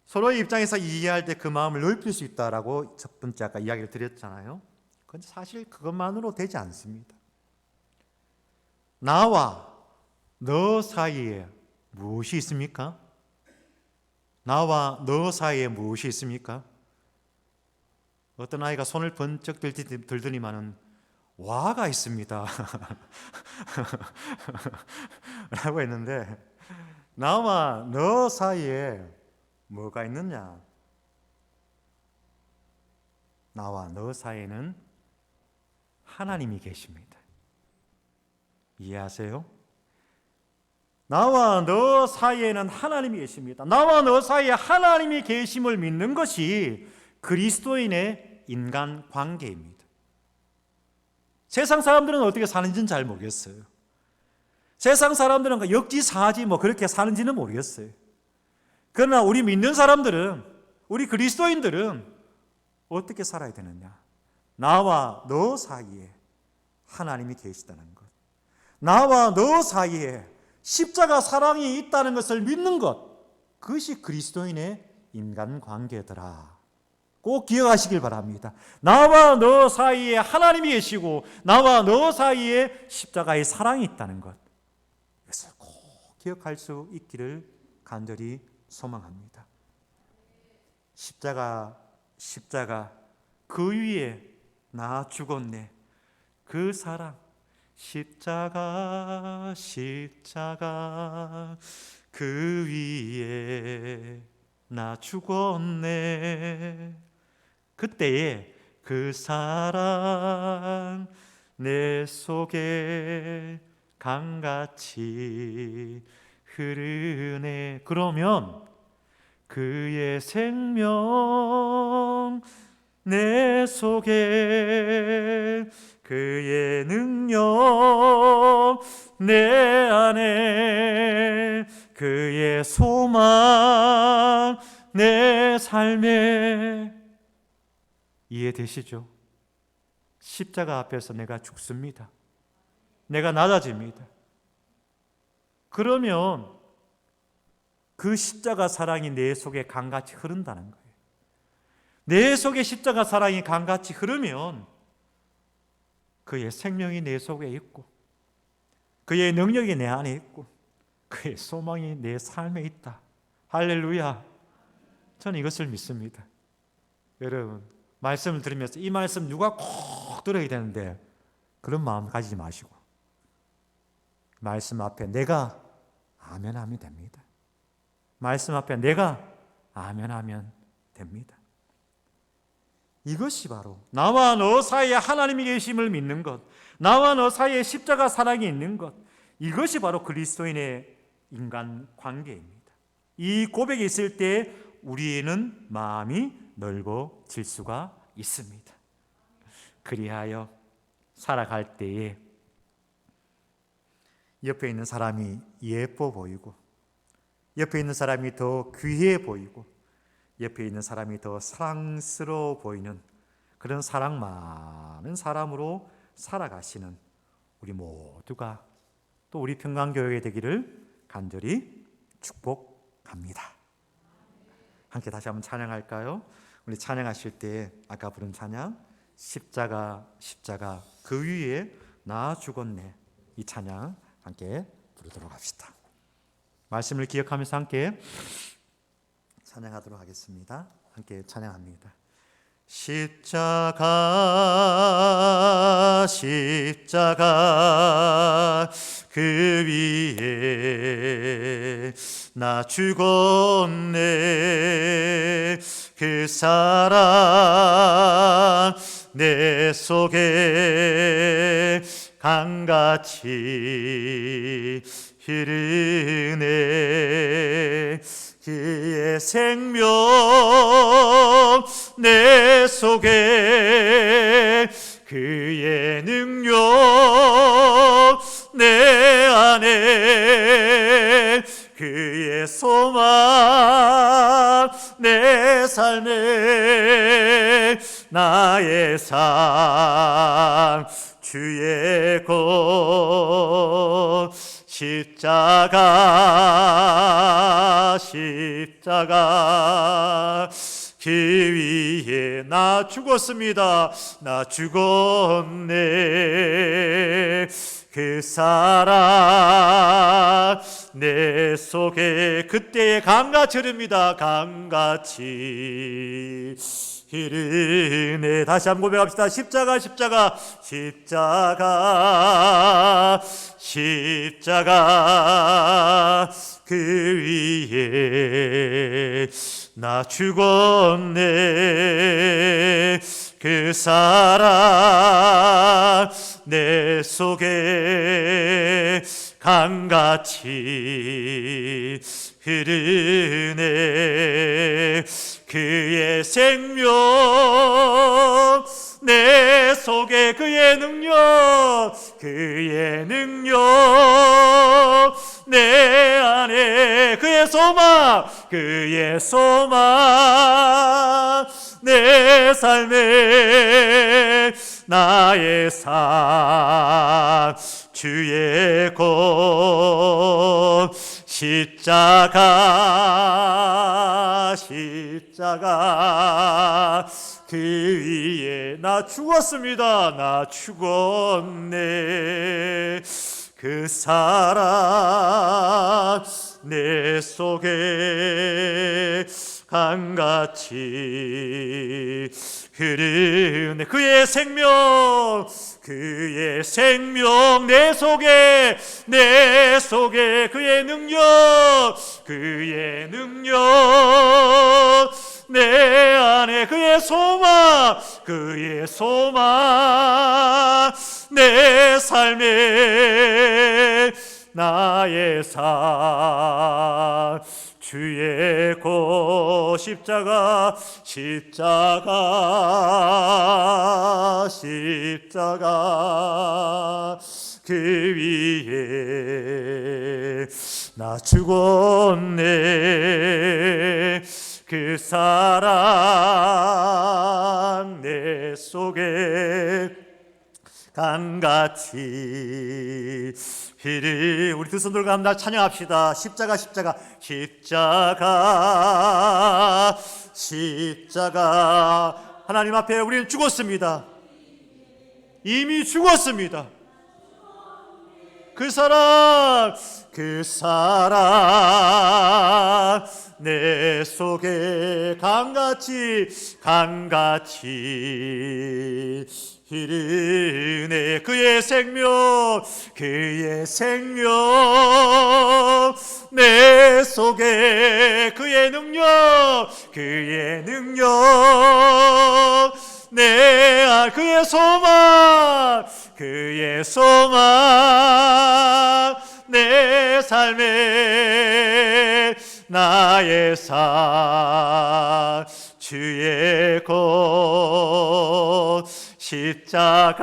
서로의 입장에서 이해할 때 그 마음을 넓힐 수 있다라고 첫 번째 아까 이야기를 드렸잖아요. 그런데 사실 그것만으로 되지 않습니다. 나와 너 사이에 무엇이 있습니까? 나와 너 사이에 무엇이 있습니까? 어떤 아이가 손을 번쩍 들더니만은 와가 있습니다 라고 했는데, 나와 너 사이에 뭐가 있느냐? 나와 너 사이에는 하나님이 계십니다. 이해하세요? 나와 너 사이에는 하나님이 계십니다. 나와 너 사이에 하나님이 계심을 믿는 것이 그리스도인의 인간 관계입니다. 세상 사람들은 어떻게 사는지는 잘 모르겠어요. 세상 사람들은 역지사지 그렇게 사는지는 모르겠어요. 그러나 우리 믿는 사람들은, 우리 그리스도인들은 어떻게 살아야 되느냐? 나와 너 사이에 하나님이 계시다는 것, 나와 너 사이에 십자가 사랑이 있다는 것을 믿는 것, 그것이 그리스도인의 인간관계더라. 꼭 기억하시길 바랍니다. 나와 너 사이에 하나님이 계시고 나와 너 사이에 십자가의 사랑이 있다는 것, 이것을 꼭 기억할 수 있기를 간절히 소망합니다. 십자가 그 위에 나 죽었네, 그 사랑, 십자가 그 위에 나 죽었네, 그때에 그 사랑 내 속에 강같이 흐르네. 그러면 그의 생명 내 속에, 그의 능력 내 안에, 그의 소망 내 삶에. 이해되시죠? 십자가 앞에서 내가 죽습니다. 내가 낮아집니다. 그러면 그 십자가 사랑이 내 속에 강같이 흐른다는 거예요. 내 속에 십자가 사랑이 강같이 흐르면 그의 생명이 내 속에 있고 그의 능력이 내 안에 있고 그의 소망이 내 삶에 있다. 할렐루야. 저는 이것을 믿습니다. 여러분, 말씀을 들으면서 이 말씀 누가 꼭 들어야 되는데 그런 마음 가지지 마시고 말씀 앞에 내가 아멘 하면 됩니다. 말씀 앞에 내가 아멘 하면 됩니다. 이것이 바로 나와 너 사이에 하나님이 계심을 믿는 것, 나와 너 사이에 십자가 사랑이 있는 것, 이것이 바로 그리스도인의 인간 관계입니다. 이 고백이 있을 때 우리는 마음이 넓어질 수가 있습니다. 그리하여 살아갈 때에 옆에 있는 사람이 예뻐 보이고 옆에 있는 사람이 더 귀해 보이고 옆에 있는 사람이 더 사랑스러워 보이는 그런 사랑 많은 사람으로 살아가시는 우리 모두가 또 우리 평강교회 되기를 간절히 축복합니다. 함께 다시 한번 찬양할까요? 우리 찬양하실 때 아까 부른 찬양 십자가 십자가 그 위에 나 죽었네, 이 찬양 함께 부르도록 합시다. 말씀을 기억하면서 함께 찬양하도록 하겠습니다. 함께 찬양합니다. 십자가 십자가 그 위에 나 죽었네, 그 사랑 내 속에 강같이 흐르네, 그의 생명 내 속에 그의 능력 내 안에 그의 소망 내 삶에 나의 삶 주의 것 십자가 십자가 그 위에 나 죽었습니다. 나 죽었네, 그 사랑 내 속에 그때의 강같이 흐릅니다. 강같이 흐르네. 다시 한번 고백합시다. 십자가 십자가 십자가 십자가 그 위에 나 죽었네, 그 사랑 내 속에 강같이 흐르네, 그의 생명 내 속에 그의 능력 그의 능력 내 안에 그의 소망 내 삶에 나의 삶 주의 것 십자가 십자가 그 위에 나 죽었습니다. 나 죽었네, 그 사랑 내 속에 강같이 흐르네, 그의 생명 내 속에 그의 능력 내 안에 그의 소망 내 삶에 나의 삶 주의 고 십자가 그 위에 나 죽었네, 그 사랑 내 속에 강같이 우리 두 손 들고 합니다. 찬양합시다. 십자가 십자가 십자가 하나님 앞에 우리는 죽었습니다. 이미 죽었습니다. 그 사랑 내 속에 강같이 흐르네. 그의 생명 내 속에 그의 능력 그의 소망 내 삶에 나의 상 주의 곳 십자가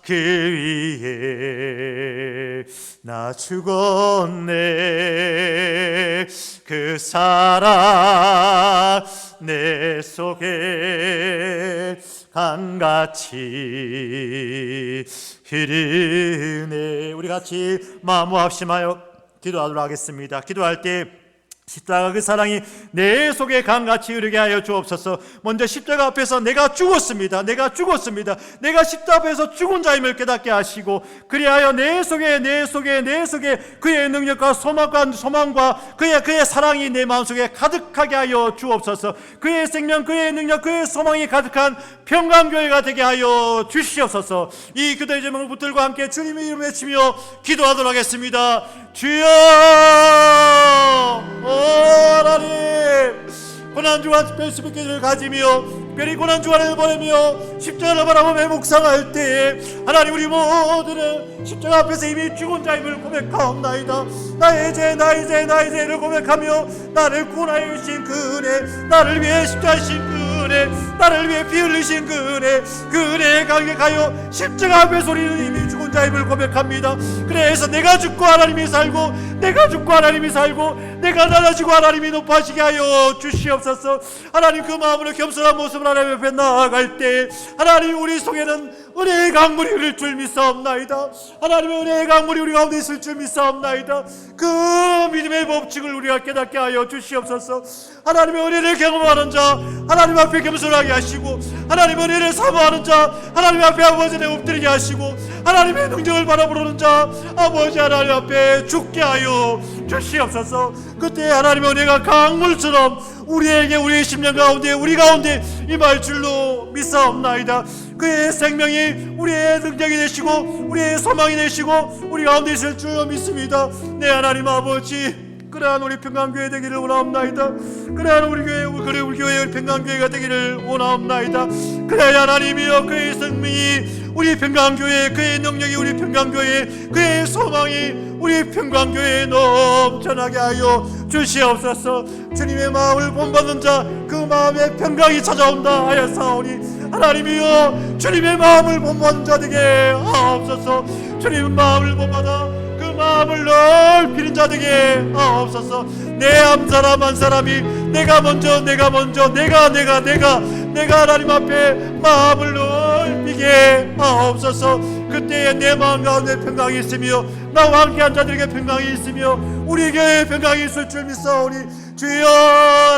그 위에 나 죽었네. 그 사랑 내 속에 강같이 흐르네. 우리 같이 마음 합심하여 기도하도록 하겠습니다. 기도할 때 십자가 그 사랑이 내 속에 강같이 흐르게 하여 주옵소서. 먼저 십자가 앞에서 내가 죽었습니다. 내가 십자가 앞에서 죽은 자임을 깨닫게 하시고, 그리하여 내 속에 그의 능력과 소망과 그의 사랑이 내 마음속에 가득하게 하여 주옵소서. 그의 생명, 그의 능력, 그의 소망이 가득한 평강교회가 되게 하여 주시옵소서. 이 기도의 제목을 붙들고 함께 주님의 이름을 외치며 기도하도록 하겠습니다. 주여, 하나님, 고난주간 특별 기도를 가지며 특별히 고난주간을 보내며 십자가를 바라보며 묵상할 때 하나님, 우리 모두는 십자가 앞에서 이미 죽은 자임을 고백하옵나이다. 나의 죄를 고백하며 나를 구원하여 주신 그 은혜, 나를 위해 십자가신 그 은혜, 나를 위해 피 흘리신 그 은혜에 감격하여 십자가 앞에서 우리는 이미 죽은 자임을 고백합니다. 그래서 내가 죽고 하나님이 살고, 내가 낮아지고 하나님이 높아지게 하여 주시옵소서. 하나님, 그 마음으로 겸손한 모습을 하나님 앞에 나아갈 때 하나님, 우리 속에는 은혜의 강물이 흐를 줄 믿사옵나이다. 하나님의 은혜의 강물이 우리 가운데 있을 줄 믿사옵나이다. 그 믿음의 법칙을 우리가 깨닫게 하여 주시옵소서. 하나님의 은혜를 경험하는 자 하나님 앞에 겸손하게 하시고, 하나님의 은혜를 사모하는 자 하나님 앞에 아버지 내 엎드리게 하시고, 하나님의 능력을 바라보는 자 아버지 하나님 앞에 죽게 하여 주시옵소서. 그때 하나님의 은혜가 강물처럼 우리에게, 우리의 심령 가운데, 우리 가운데 임할 줄로 믿사옵나이다. 그의 생명이 우리의 능력이 되시고 우리의 소망이 되시고 우리 가운데 있을 줄로 믿습니다. 네, 하나님 아버지, 그러한 우리 평강교회 되기를 원하옵나이다. 그러한 우리 교회의 평강교회가 되기를 원하옵나이다. 그래야 하나님이여, 그의 생명이 우리 평강교회, 그의 능력이 우리 평강교회, 그의 소망이 우리 평강교회에 넘쳐나게 하여 주시옵소서. 주님의 마음을 본받는 자 그 마음에 평강이 찾아온다 하였사오니 하나님이여, 주님의 마음을 본받는 자 되게 하옵소서. 주님의 마음을 본받아 그 마음을 넓히는 자 되게 하옵소서. 내 한 사람이 내가 하나님 앞에 마음을 넓히게 하옵소서. 그때에 내 마음 가운데 평강이 있으며 나와 함께한 자들에게 평강이 있으며 우리 교회에 평강이 있을 줄 믿사오니 주여,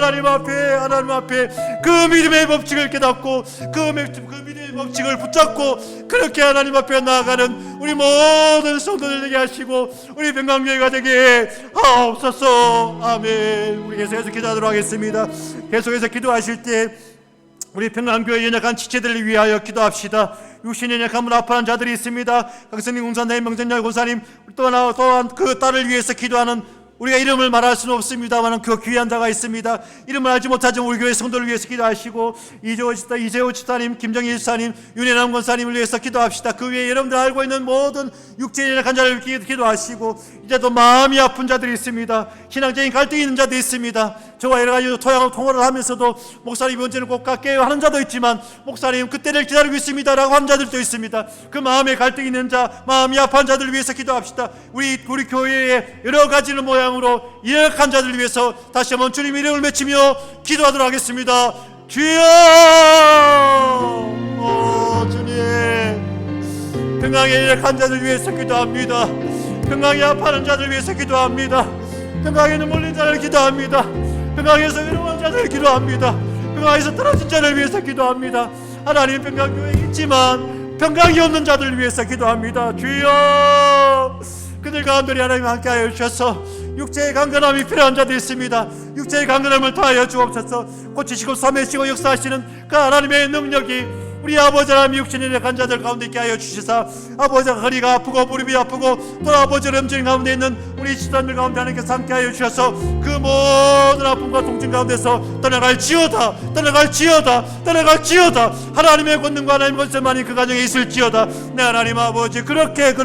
하나님 앞에 그 믿음의 법칙을 깨닫고 그 믿음의 법칙을 붙잡고 그렇게 하나님 앞에 나아가는 우리 모든 성도들 되게 하시고 우리 평강교회가 되게 하옵소서. 아멘. 우리 계속해서 기도하도록 하겠습니다. 계속해서 기도하실 때 우리 평강교회 연약한 지체들을 위하여 기도합시다. 육신 연약함으로 아파하는 자들이 있습니다. 강선님 공사님, 명전열 고사님, 또한 그 딸을 위해서 기도하는, 우리가 이름을 말할 수는 없습니다만 그 귀한 자가 있습니다. 이름을 알지 못하지만 우리 교회 성도를 위해서 기도하시고, 이재호 집사님, 김정희 집사님, 윤혜남 권사님을 위해서 기도합시다. 그 위에 여러분들 알고 있는 모든 육체에 연약한 자를 기도하시고, 이제도 마음이 아픈 자들이 있습니다. 신앙적인 갈등이 있는 자도 있습니다. 저와 여러 가지 통화를 하면서도 목사님 언제는 꼭 갈게요 하는 자도 있지만, 목사님 그때를 기다리고 있습니다 라고 하는 자들도 있습니다. 그 마음에 갈등이 있는 자, 마음이 아파한 자들을 위해서 기도합시다. 우리 교회의 여러 가지를 모양으로 연약한 자들을 위해서 다시 한번 주님 이름을 외치며 기도하도록 하겠습니다. 주여, 주님, 평강에 연약한 자들 위해서 기도합니다. 평강에 아파하는 자들 위해서 기도합니다. 평강에 눈물 흘린 자를 기도합니다. 평강에서 외로운 자들 기도합니다. 평강에서 떨어진 자를 위해서 기도합니다. 하나님, 평강교회에 있지만 평강이 없는 자들을 위해서 기도합니다. 주여, 그들 가운데 하나님 함께하여 주셔서 육체의 강건함이 필요한 자도 있습니다. 육체의 강건함을 더하여 주옵소서. 고치시고 삼으시고 역사하시는 그 하나님의 능력이 우리 아버지 하나님 육신의 간자들 가운데 있게 하여 주시사, 아버지가 허리가 아프고 무릎이 아프고 또 아버지 염증 가운데 있는 우리 집사님들 가운데 하나님께서 함께하여 주셔서 그 모든 아픔과 통증 가운데서 떠나갈지어다, 떠나갈지어다, 떠나갈지어다. 하나님의 권능과 하나님의 권세만이 그 가정에 있을지어다. 내 하나님 아버지, 그렇게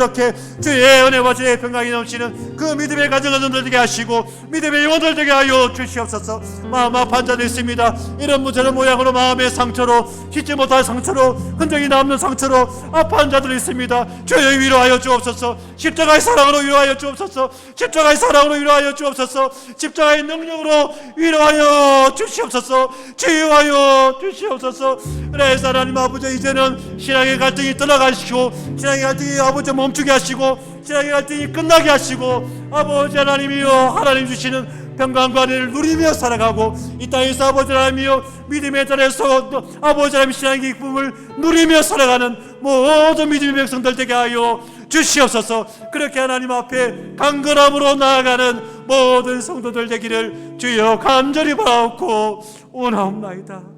주의 은혜와 주의 평강이 넘치는 그 믿음의 가정을 흔들게 하시고 믿음의 영혼들 되게 하여 주시옵소서. 마음 아픈 자도 있습니다. 이런 무저런 모양으로 마음의 상처로, 씻지 못할 상처로, 흔적이 남는 상처로 아파한 자들이 있습니다. 주여 위로하여 주옵소서. 십자가의 사랑으로 위로하여 주옵소서. 십자가의 사랑으로 위로하여 주옵소서. 십자가의 능력으로 위로하여 주시옵소서. 치유하여 주시옵소서. 그래서 하나님 아버지, 이제는 신앙의 갈등이 떠나가시고 신앙의 갈등이 아버지 멈추게 하시고 신앙의 갈등이 끝나게 하시고 아버지 하나님이여, 하나님 주시는 평강과 은혜를 누리며 살아가고 이 땅에서 아버지 하나님이여 믿음의 자리에서 아버지 하나님 신앙의 기쁨을 누리며 살아가는 모든 믿음의 백성들 되게 하여 주시옵소서. 그렇게 하나님 앞에 강건함으로 나아가는 모든 성도들 되기를 주여 간절히 바라옵고 원하옵나이다. 아멘.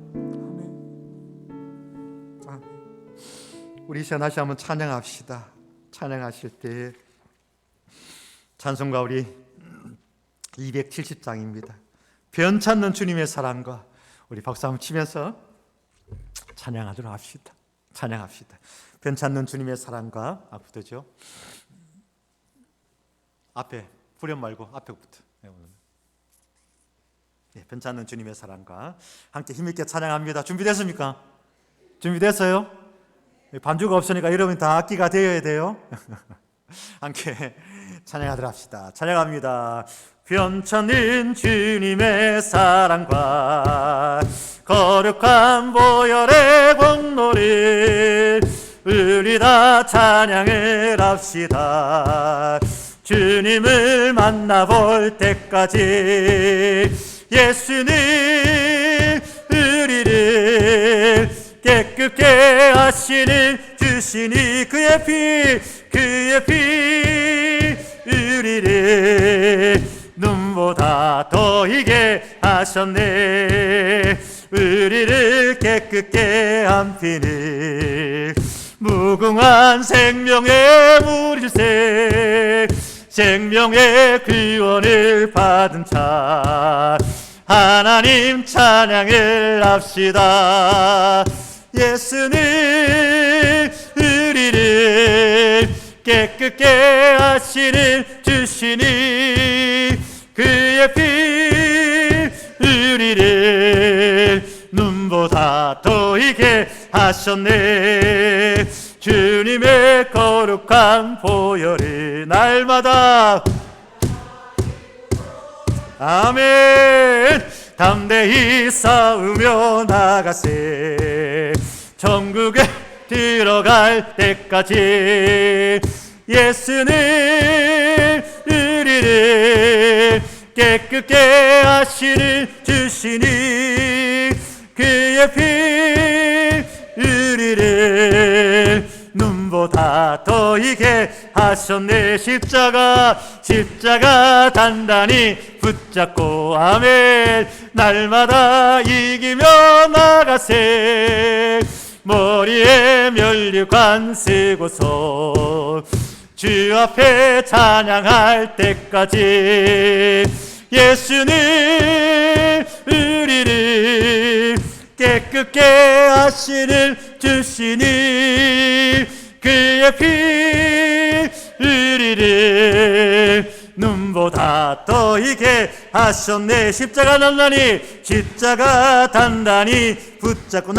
아멘. 우리 이 시간 다시 한번 찬양합시다. 찬양하실 때 찬송가 우리 270장입니다. 변찮는 주님의 사랑과 우리 박수 한번 치면서 찬양하도록 합시다. 찬양합시다. 변찮는 주님의 사랑과 앞부터죠. 앞에 후렴 말고 앞에부터. 네, 변찮는 주님의 사랑과 함께 힘있게 찬양합니다. 준비됐습니까? 준비됐어요? 반주가 없으니까 여러분 다 악기가 되어야 돼요. 함께 찬양하도록 합시다. 찬양합니다. 변찮는 주님의 사랑과 거룩한 보혈의 공로를 우리 다 찬양을 합시다. 주님을 만나볼 때까지 예수는 우리를 깨끗게 하시는 주시니 그의 피 우리를 눈보다 더 희게 하셨네. 우리를 깨끗게 한 피는 무궁한 생명의 물일색, 생명의 구원을 받은 자 하나님 찬양을 합시다. 예수는 우리를 깨끗게 하시는 주시니 그의 피 우리를 눈보다 더 희게 하셨네. 주님의 거룩한 보혈이 날마다 아멘 담대히 싸우며 나가세. 천국에 들어갈 때까지 예수는 우리를 깨끗게 하시는 주시니 그의 피 우리를 눈보다 더 희게 하셨네. 십자가 단단히 붙잡고 아멘 날마다 이기며 나가세. 머리에 면류관 쓰고서 주 앞에 찬양할 때까지 예수는 우리를 깨끗게 하시는 주시니 그의 피 우리를 눈보다 더 희게 하셨네. 십자가 단단히 붙잡고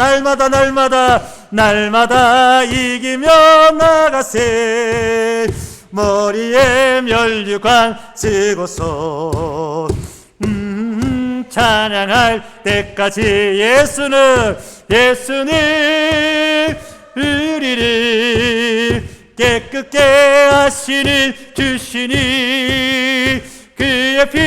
날마다 이기며 나가세. 머리에 면류관 쓰고서 찬양할 때까지 예수는 우리를 깨끗게 하시는 주시니 그의 피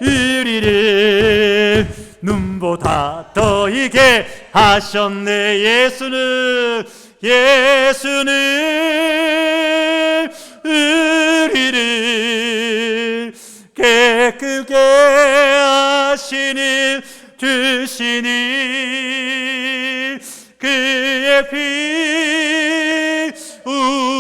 우리를 눈보다 더 이게 하셨네. 예수는 우리를 깨끗게 하시니 주시니 그의 피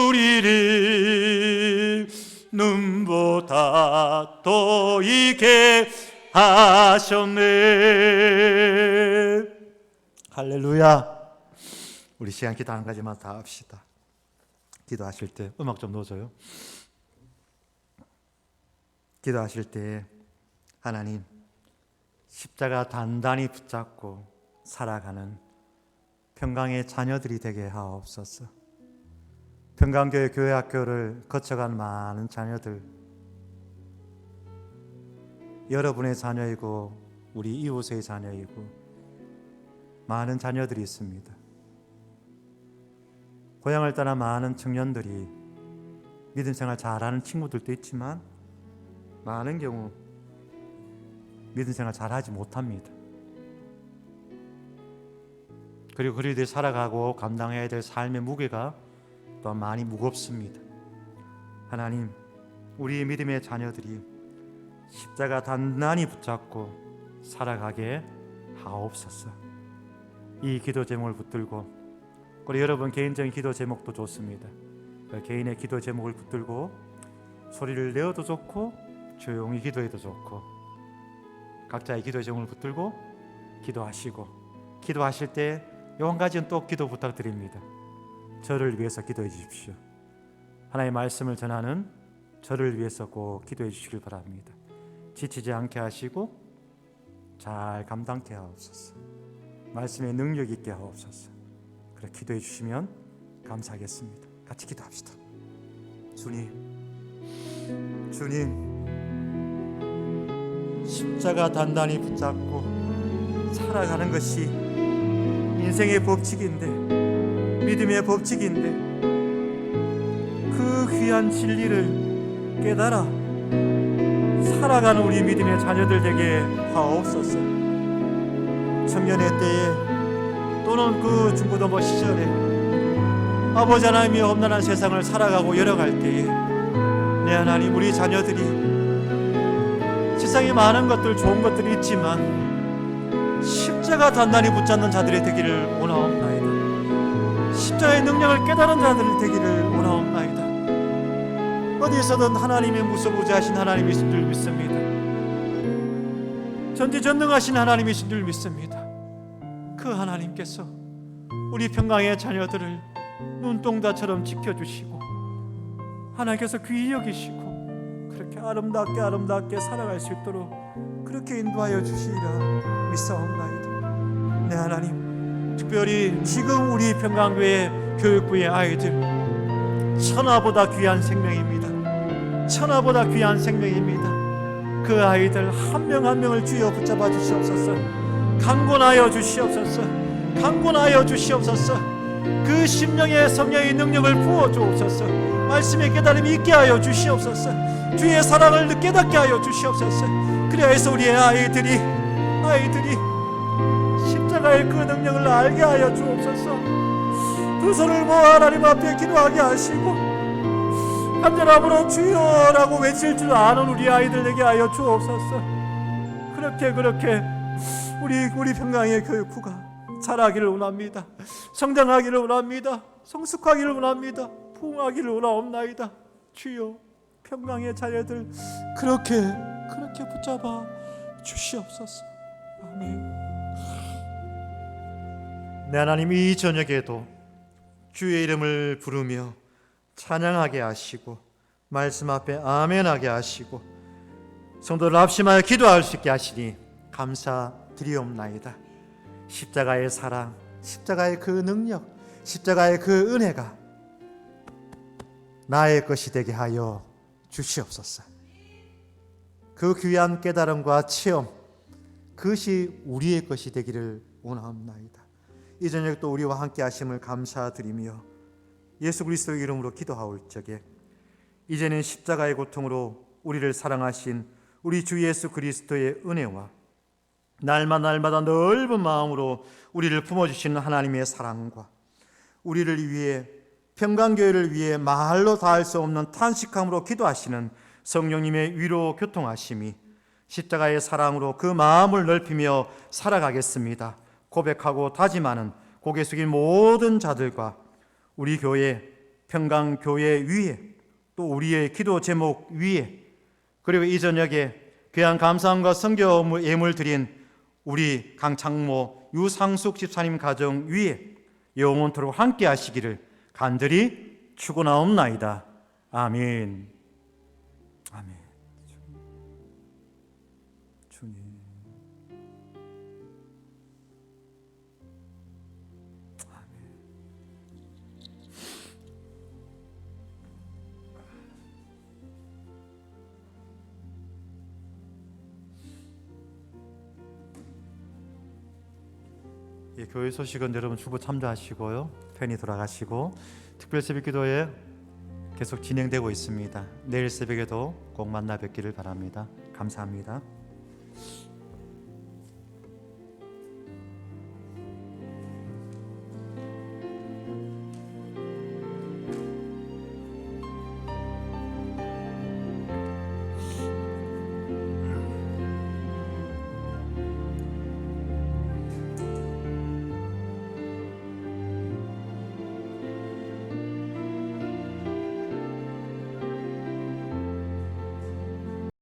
우리를 눈보다 더 이게 하셨네. 할렐루야. 우리 시간 기도 한 가지만 다 합시다. 기도하실 때 음악 좀 넣어줘요. 기도하실 때 하나님, 십자가 단단히 붙잡고 살아가는 평강의 자녀들이 되게 하옵소서. 평강교회 교회학교를 거쳐간 많은 자녀들, 여러분의 자녀이고 우리 이웃의 자녀이고 많은 자녀들이 있습니다. 고향을 떠나 많은 청년들이 믿음 생활 잘하는 친구들도 있지만 많은 경우 믿음 생활 잘하지 못합니다. 그리고 그들이 살아가고 감당해야 될 삶의 무게가 또 많이 무겁습니다. 하나님, 우리 믿음의 자녀들이 십자가 단단히 붙잡고 살아가게 하옵소서. 이 기도 제목을 붙들고, 우리 여러분 개인적인 기도 제목도 좋습니다. 개인의 기도 제목을 붙들고 소리를 내어도 좋고 조용히 기도해도 좋고, 각자의 기도 제목을 붙들고 기도하시고, 기도하실 때 요 한 가지는 또 기도 부탁드립니다. 저를 위해서 기도해 주십시오. 하나님의 말씀을 전하는 저를 위해서 꼭 기도해 주시길 바랍니다. 지치지 않게 하시고 잘 감당케 하옵소서. 말씀에 능력 있게 하옵소서. 그래 기도해 주시면 감사하겠습니다. 같이 기도합시다. 주님, 십자가 단단히 붙잡고 살아가는 것이 인생의 법칙인데, 믿음의 법칙인데, 그 귀한 진리를 깨달아 살아가는 우리 믿음의 자녀들 되게 하옵소서. 청년의 때에 또는 그 중고등부 시절에 아버지 하나님이 험난한 세상을 살아가고 열어갈 때에 내 하나님, 우리 자녀들이 세상에 많은 것들, 좋은 것들이 있지만 십자가 단단히 붙잡는 자들이 되기를 원하옵나이다. 십자가의 능력을 깨달은 자들이 되기를 원하옵나이다. 어디서든 하나님의 무소부재하신 하나님이신 줄 믿습니다. 전지전능하신 하나님이신 줄 믿습니다. 그 하나님께서 우리 평강의 자녀들을 눈동자처럼 지켜주시고 하나님께서 귀히 여기시고 그렇게 아름답게 살아갈 수 있도록 그렇게 인도하여 주시리라 믿사옵나이다. 네 하나님, 특별히 지금 우리 평강교회 교육부의 아이들, 천하보다 귀한 생명입니다. 천하보다 귀한 생명입니다. 그 아이들 한 명 한 명을 주여 붙잡아 주시옵소서. 강권하여 주시옵소서. 강권하여 주시옵소서. 그 심령의 성령의 능력을 부어 주옵소서. 말씀의 깨달음이 있게 하여 주시옵소서. 주의 사랑을 깨닫게 하여 주시옵소서. 그래서 우리의 아이들이 십자가의 그 능력을 알게 하여 주옵소서. 두 손을 모아 하나님 앞에 기도하게 하시고 간절함으로 주여라고 외칠 줄 아는 우리 아이들 되게 하여 주옵소서. 그렇게 우리 평강의 교육부가 자라기를 원합니다. 성장하기를 원합니다. 성숙하기를 원합니다. 부흥하기를 원하옵나이다. 주여, 평강의 자녀들 그렇게 붙잡아 주시옵소서. 아멘. 내 하나님, 이 저녁에도 주의 이름을 부르며 찬양하게 하시고 말씀 앞에 아멘하게 하시고 성도를 합심하여 기도할 수 있게 하시니 감사드리옵나이다. 십자가의 사랑, 십자가의 그 능력, 십자가의 그 은혜가 나의 것이 되게 하여 주시옵소서. 그 귀한 깨달음과 체험, 그것이 우리의 것이 되기를 원하옵나이다. 이 저녁 또 우리와 함께 하심을 감사드리며 예수 그리스도의 이름으로 기도하올 적에 이제는 십자가의 고통으로 우리를 사랑하신 우리 주 예수 그리스도의 은혜와 날마다 넓은 마음으로 우리를 품어주시는 하나님의 사랑과 우리를 위해 평강교회를 위해 말로 다할 수 없는 탄식함으로 기도하시는 성령님의 위로 교통하심이 십자가의 사랑으로 그 마음을 넓히며 살아가겠습니다 고백하고 다짐하는 고개 숙인 모든 자들과 우리 교회 평강교회 위에 또 우리의 기도 제목 위에 그리고 이 저녁에 귀한 감사함과 성교 예물 드린 우리 강창모 유상숙 집사님 가정 위에 영원토록 함께 하시기를 간절히 축원하옵나이다. 아멘. 아멘. 주님. 아멘. 예, 교회 소식은 여러분 주보 참조하시고요. 편히 돌아가시고 특별 새벽 기도에 계속 진행되고 있습니다. 내일 새벽에도 꼭 만나 뵙기를 바랍니다. 감사합니다.